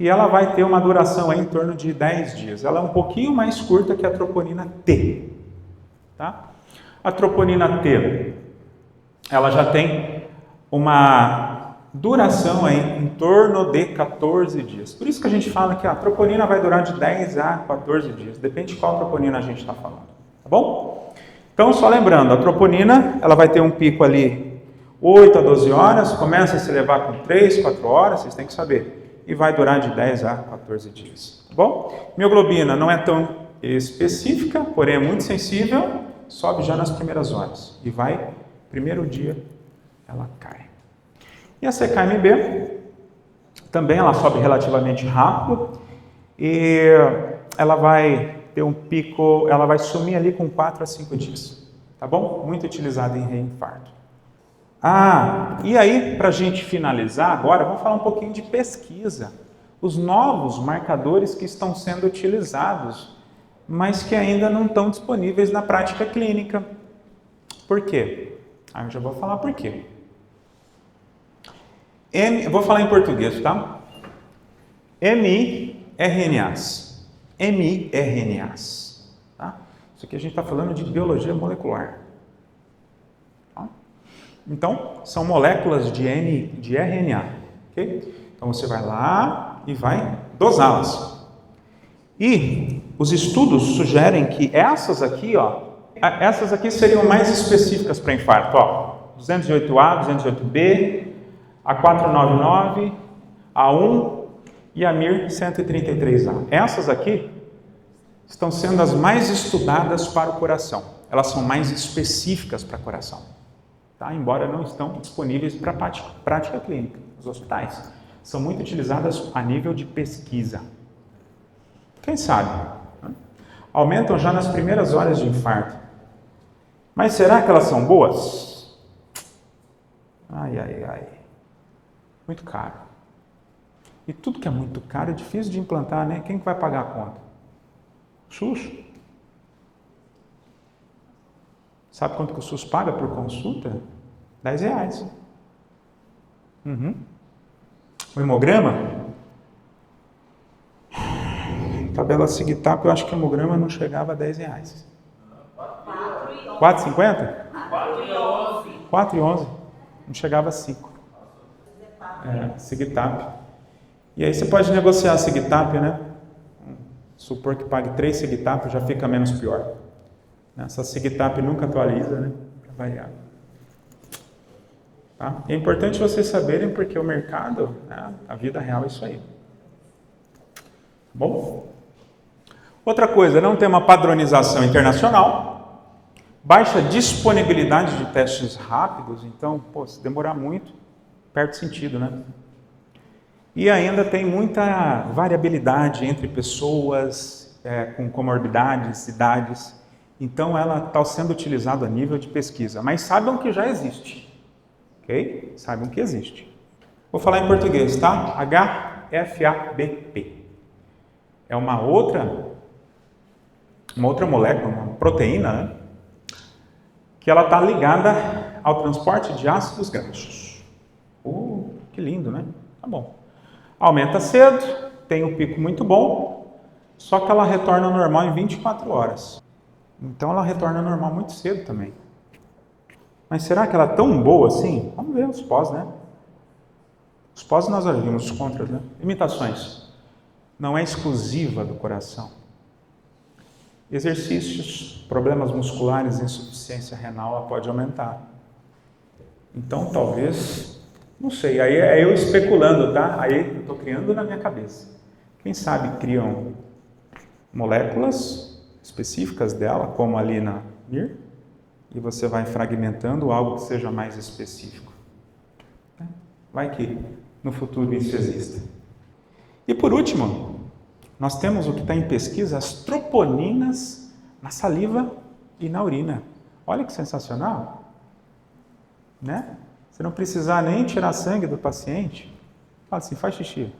[SPEAKER 1] E ela vai ter uma duração aí em torno de 10 dias. Ela é um pouquinho mais curta que a troponina T, tá? A troponina T, ela já tem uma duração aí em torno de 14 dias. Por isso que a gente fala que a troponina vai durar de 10 a 14 dias. Depende de qual troponina a gente está falando, tá bom? Então, só lembrando, a troponina, ela vai ter um pico ali 8 a 12 horas, começa a se elevar com 3, 4 horas, vocês têm que saber, e vai durar de 10 a 14 dias, tá bom? Mioglobina não é tão específica, porém é muito sensível, sobe já nas primeiras horas, e vai, primeiro dia, ela cai. E a CKMB, também ela sobe relativamente rápido, e ela vai ter um pico, ela vai sumir ali com 4 a 5 dias, tá bom? Muito utilizada em reinfarto. E aí, para a gente finalizar agora, vamos falar um pouquinho de pesquisa. Os novos marcadores que estão sendo utilizados, mas que ainda não estão disponíveis na prática clínica. Por quê? Eu já vou falar por quê. Eu vou falar em português, tá? miRNAs. miRNAs. Tá? Isso aqui a gente está falando de biologia molecular. Então, são moléculas de RNA, ok? Então, você vai lá e vai dosá-las. E os estudos sugerem que essas aqui seriam mais específicas para infarto, ó. 208A, 208B, a 499, a 1 e a MIR-133A. Essas aqui estão sendo as mais estudadas para o coração. Elas são mais específicas para o coração. Tá? Embora não estão disponíveis para prática clínica nos hospitais. São muito utilizadas a nível de pesquisa. Quem sabe? Né? Aumentam já nas primeiras horas de infarto. Mas será que elas são boas? Ai. Muito caro. E tudo que é muito caro é difícil de implantar, né? Quem que vai pagar a conta? SUS? Sabe quanto que o SUS paga por consulta? R$10. O hemograma? Tabela Sigtap, eu acho que o hemograma não chegava a R$10.
[SPEAKER 3] 4 e
[SPEAKER 1] 4,50? 4,11. Não chegava a 5. Sigtap. E aí você pode negociar a Sigtap, né? Supor que pague 3 Sigtap, já fica menos pior. Essa Sigtap nunca atualiza, né? Para variar. Tá? É importante vocês saberem porque o mercado, né? A vida real é isso aí. Bom? Outra coisa, não tem uma padronização internacional, baixa disponibilidade de testes rápidos, então, se demorar muito, perde sentido, né? E ainda tem muita variabilidade entre pessoas com comorbidades, idades, então ela está sendo utilizada a nível de pesquisa, mas saibam que já existe, ok? Saibam que existe. Vou falar em português, tá? HFABP. É uma outra molécula, uma proteína, né? Que ela está ligada ao transporte de ácidos graxos. Que lindo, né? Tá bom. Aumenta cedo, tem um pico muito bom, só que ela retorna ao normal em 24 horas. Então ela retorna ao normal muito cedo também. Mas será que ela é tão boa assim? Vamos ver os pós, né? Os pós nós já vimos, os contras, né? Limitações. Não é exclusiva do coração. Exercícios, problemas musculares, insuficiência renal, ela pode aumentar. Então, talvez, não sei, aí é eu especulando, tá? Aí eu estou criando na minha cabeça. Quem sabe criam moléculas específicas dela, como ali na MIR, e você vai fragmentando algo que seja mais específico. Vai que no futuro isso exista. E por último, nós temos o que está em pesquisa, as troponinas na saliva e na urina. Olha que sensacional, né? Você não precisar nem tirar sangue do paciente. Fala assim, faz xixi,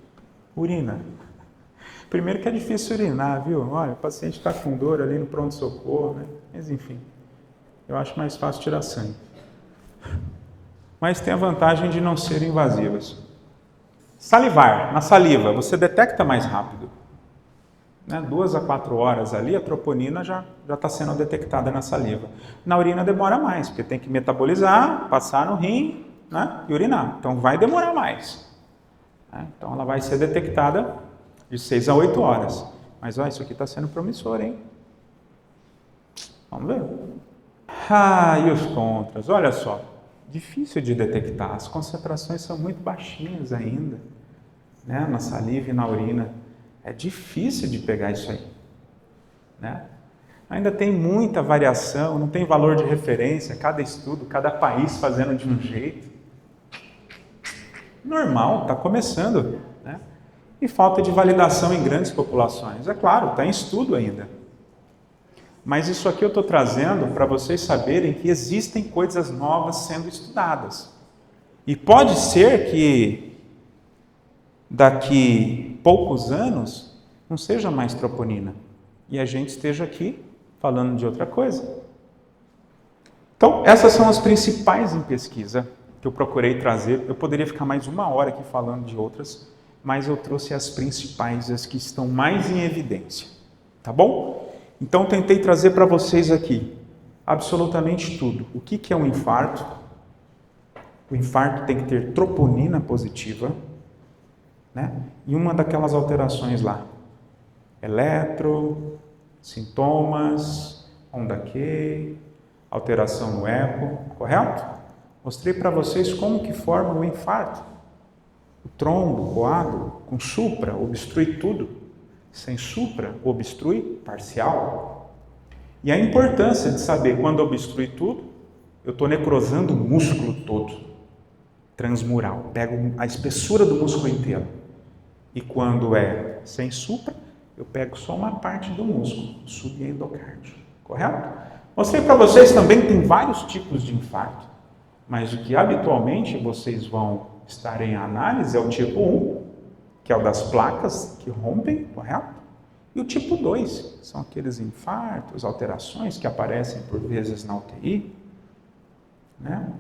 [SPEAKER 1] urina. Primeiro que é difícil urinar, viu? Olha, o paciente está com dor ali no pronto-socorro, né? Mas enfim, eu acho mais fácil tirar sangue. Mas tem a vantagem de não serem invasivas. Salivar, na saliva, você detecta mais rápido. 2 a 4 horas ali, a troponina já está sendo detectada na saliva. Na urina demora mais, porque tem que metabolizar, passar no rim, né, e urinar. Então vai demorar mais. Então ela vai ser detectada de 6 a 8 horas. Mas isso aqui está sendo promissor, hein? Vamos ver. E os contras? Olha só, difícil de detectar. As concentrações são muito baixinhas ainda, né, na saliva e na urina. É difícil de pegar isso aí, né? Ainda tem muita variação, não tem valor de referência, cada estudo, cada país fazendo de um jeito. Normal, está começando, né? E falta de validação em grandes populações. É claro, está em estudo ainda. Mas isso aqui eu estou trazendo para vocês saberem que existem coisas novas sendo estudadas. E pode ser que daqui poucos anos não seja mais troponina e a gente esteja aqui falando de outra coisa. Então, essas são as principais em pesquisa que eu procurei trazer. Eu poderia ficar mais 1 hora aqui falando de outras, mas eu trouxe as principais, as que estão mais em evidência. Tá bom? Então, tentei trazer para vocês aqui absolutamente tudo. O que é um infarto? O infarto tem que ter troponina positiva, né? E uma daquelas alterações lá, eletro, sintomas, onda Q, alteração no eco, correto? Mostrei para vocês como que forma o infarto. O trombo, coágulo, com supra, obstrui tudo. Sem supra, obstrui parcial. E a importância de saber quando obstrui tudo, eu estou necrosando o músculo todo, transmural, pego a espessura do músculo inteiro. E quando é sem supra, eu pego só uma parte do músculo, subendocárdio, correto? Mostrei para vocês também que tem vários tipos de infarto, mas o que habitualmente vocês vão estar em análise é o tipo 1, que é o das placas que rompem, correto? E o tipo 2, são aqueles infartos, alterações que aparecem por vezes na UTI, né?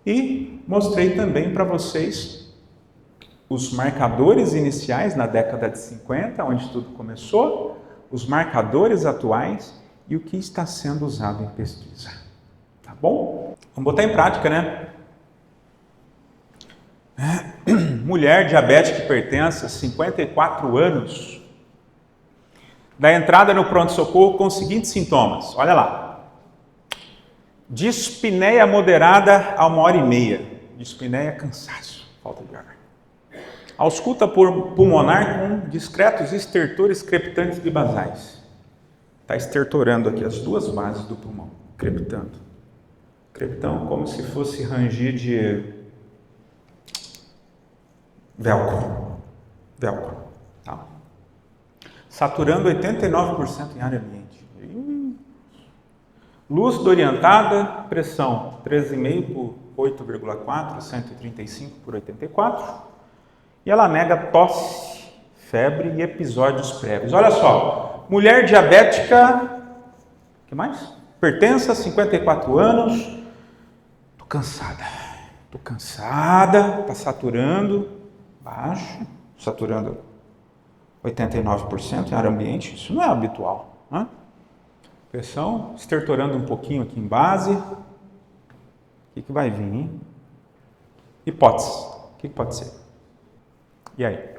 [SPEAKER 1] E mostrei também para vocês os marcadores iniciais na década de 50, onde tudo começou, os marcadores atuais e o que está sendo usado em pesquisa. Tá bom? Vamos botar em prática, né? Mulher diabética hipertensa, 54 anos, dá entrada no pronto-socorro com os seguintes sintomas. Olha lá. Dispneia moderada a 1h30. Dispneia, cansaço, falta de ar. Ausculta pulmonar com discretos estertores crepitantes bibasais. Está estertorando aqui as duas bases do pulmão, crepitando. Crepitão como se fosse ranger de velcro. Tá? Saturando 89% em área ambiente. Lúcido orientada, pressão 13,5 por 8,4, 135 por 84. E ela nega tosse, febre e episódios prévios. Olha só, mulher diabética, o que mais? Hipertensa, 54 anos. Tô cansada, tá saturando, baixo, saturando 89% em área ambiente. Isso não é habitual, né? Pressão estertorando um pouquinho aqui em base. O que vai vir, hein? Hipótese. O que pode ser? E aí?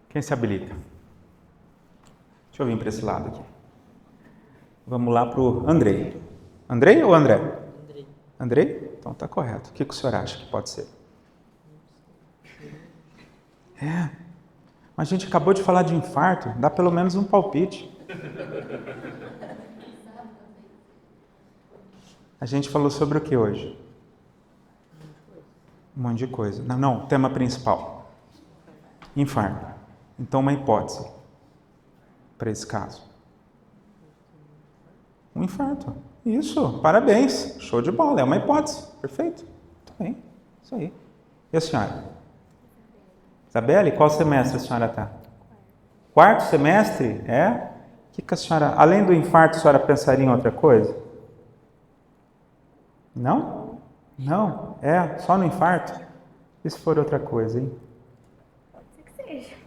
[SPEAKER 1] Quem se habilita? Deixa eu vir para esse lado aqui. Vamos lá para o Andrei. Andrei ou André?
[SPEAKER 4] Andrei.
[SPEAKER 1] Andrei? Então tá correto. O que o senhor acha que pode ser? Mas a gente acabou de falar de infarto. Dá pelo menos um palpite. A gente falou sobre o que hoje? Um monte de coisa. Não, tema principal. Infarto. Então, uma hipótese para esse caso. Um infarto. Isso, parabéns. Show de bola, é uma hipótese. Perfeito. Muito bem, isso aí. E a senhora? Isabelle, qual semestre a senhora está? Quarto semestre? É? O que a senhora, além do infarto, a senhora pensaria em outra coisa? Não? Não? Só no infarto? E se for outra coisa, hein?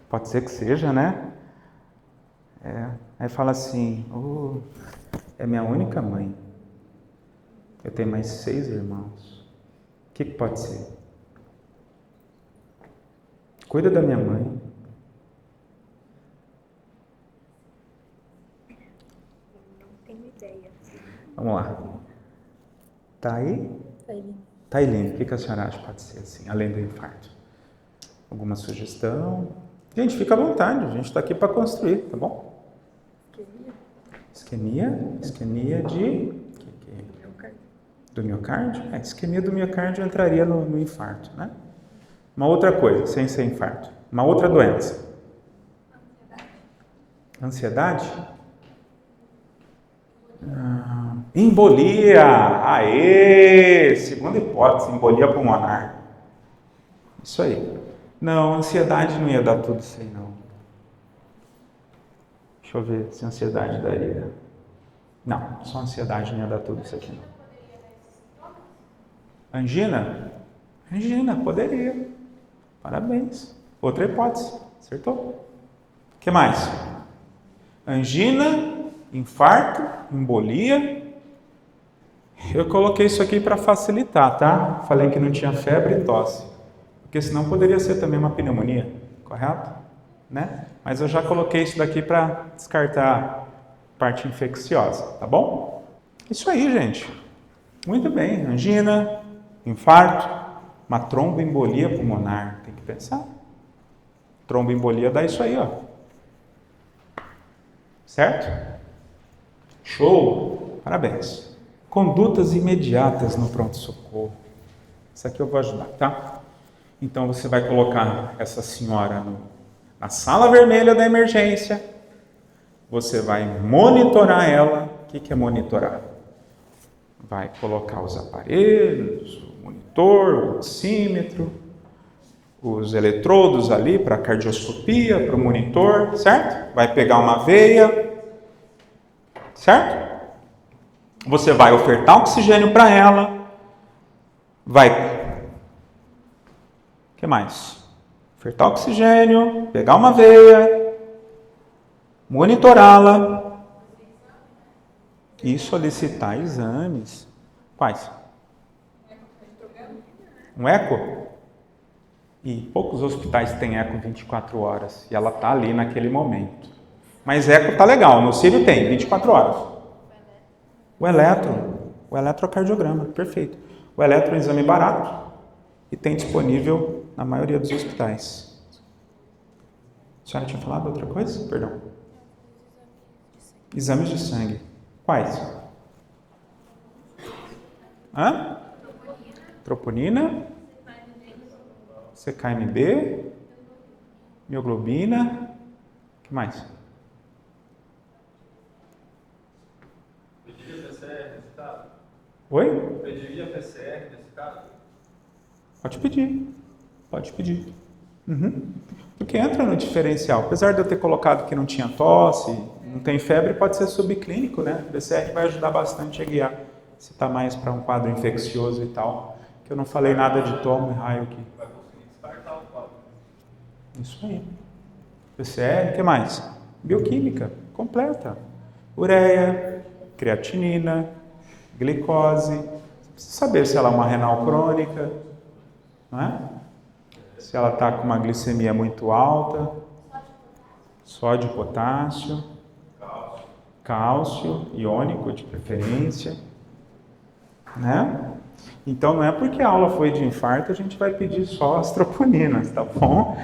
[SPEAKER 1] Pode ser que seja, né? Aí fala assim, é minha única mãe. Eu tenho mais 6 irmãos. O que pode ser? Cuida da minha mãe.
[SPEAKER 2] Não tenho ideia.
[SPEAKER 1] Vamos lá. Tá aí? Tailine, o que a senhora acha que pode ser assim, além do infarto? Alguma sugestão? Gente, fica à vontade, a gente está aqui para construir, tá bom? Isquemia? Isquemia de... Do miocárdio? Isquemia do miocárdio entraria no infarto, né? Uma outra coisa, sem ser infarto. Uma outra doença. Ansiedade? Embolia! Aê! Segunda hipótese, embolia pulmonar. Isso aí. Não, ansiedade não ia dar tudo isso aí, não. Deixa eu ver se ansiedade daria. Não, só ansiedade não ia dar tudo isso aqui, não. Angina? Angina, poderia. Parabéns. Outra hipótese. Acertou. O que mais? Angina, infarto, embolia. Eu coloquei isso aqui para facilitar, tá? Falei que não tinha febre e tosse. Porque senão poderia ser também uma pneumonia, correto? Né? Mas eu já coloquei isso daqui para descartar a parte infecciosa, tá bom? Isso aí, gente. Muito bem. Angina, infarto, uma tromboembolia pulmonar. Tem que pensar. Tromboembolia dá isso aí, ó. Certo? Show! Parabéns. Condutas imediatas no pronto-socorro. Isso aqui eu vou ajudar, tá? Então você vai colocar essa senhora na sala vermelha da emergência. Você vai monitorar ela. O que é monitorar? Vai colocar os aparelhos, o monitor, o oxímetro, os eletrodos ali para cardioscopia, para o monitor, certo? Vai pegar uma veia, certo? Você vai ofertar oxigênio para ela, vai... O que mais? Ofertar oxigênio, pegar uma veia, monitorá-la. E solicitar exames. Quais? Um eco? E poucos hospitais têm eco 24 horas. E ela está ali naquele momento. Mas eco tá legal. No Sírio tem, 24 horas. O eletrocardiograma, perfeito. O eletro é um exame barato e tem disponível na maioria dos hospitais. A senhora tinha falado outra coisa? Perdão. Exames de sangue. Quais? Hã? Troponina, CKMB, mioglobina, o que mais?
[SPEAKER 4] Pediria PCR nesse caso?
[SPEAKER 1] Oi?
[SPEAKER 4] Pediria PCR nesse caso?
[SPEAKER 1] Pode pedir. Uhum. Porque entra no diferencial. Apesar de eu ter colocado que não tinha tosse, não tem febre, pode ser subclínico, né? O PCR vai ajudar bastante a guiar. Se está mais para um quadro infeccioso e tal. Que eu não falei nada de tomo e raio aqui.
[SPEAKER 4] Vai conseguir descartar o quadro.
[SPEAKER 1] Isso aí. PCR, o que mais? Bioquímica, completa. Ureia, creatinina, glicose. Você precisa saber se ela é uma renal crônica, não é? Se ela está com uma glicemia muito alta, sódio, potássio, cálcio, iônico de preferência, né? Então não é porque a aula foi de infarto a gente vai pedir só as troponinas, tá bom?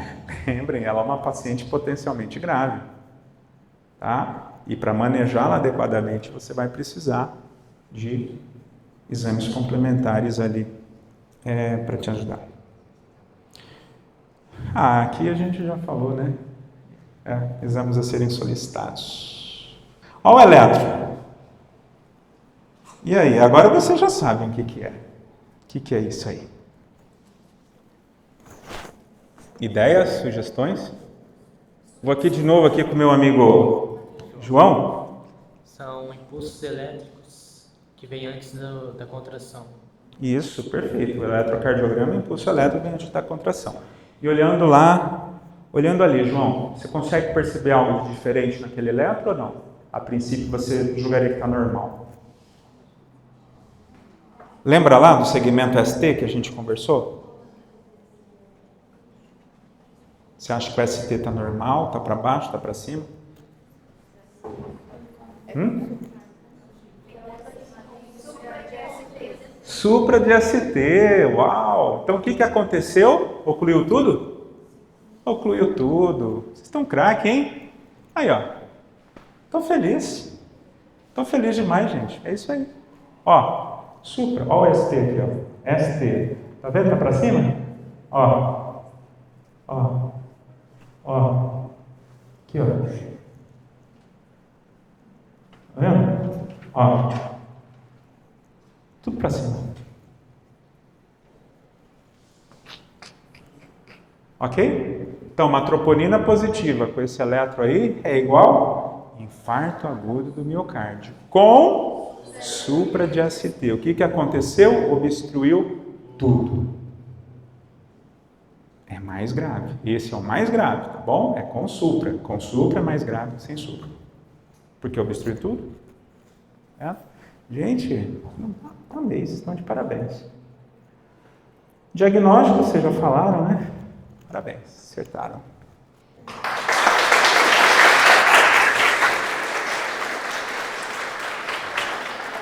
[SPEAKER 1] Lembrem, ela é uma paciente potencialmente grave, tá? E para manejá-la adequadamente você vai precisar de exames complementares ali para te ajudar. Aqui a gente já falou, né? Exames a serem solicitados. Olha o eletro. E aí, agora vocês já sabem o que é. O que é isso aí? Ideias, sugestões? Vou aqui de novo aqui com o meu amigo João.
[SPEAKER 5] São impulsos elétricos que vêm antes da contração.
[SPEAKER 1] Isso, perfeito. O eletrocardiograma, impulso elétrico vem antes da contração. E olhando ali, João, você consegue perceber algo de diferente naquele eletro ou não? A princípio você julgaria que está normal. Lembra lá do segmento ST que a gente conversou? Você acha que o ST está normal, está para baixo, está para cima? Supra de ST, uau! Então o que aconteceu? Ocluiu tudo? Ocluiu tudo. Vocês estão craque, hein? Aí, ó. Estou feliz. Estou feliz demais, gente. É isso aí. Ó, supra. Ó o ST aqui, ó. ST. Tá vendo? Tá para cima? Ó. Ó. Ó. Aqui, ó. Tá vendo? Ó. Tudo para cima. Ok? Então, uma troponina positiva com esse eletro aí é igual infarto agudo do miocárdio. Com supra de ST. O que aconteceu? Obstruiu tudo. É mais grave. Esse é o mais grave, tá bom? É com supra. Com supra é mais grave que sem supra. Porque obstrui tudo. Gente, amei, vocês estão de parabéns. Diagnóstico, vocês já falaram, né? Parabéns, acertaram.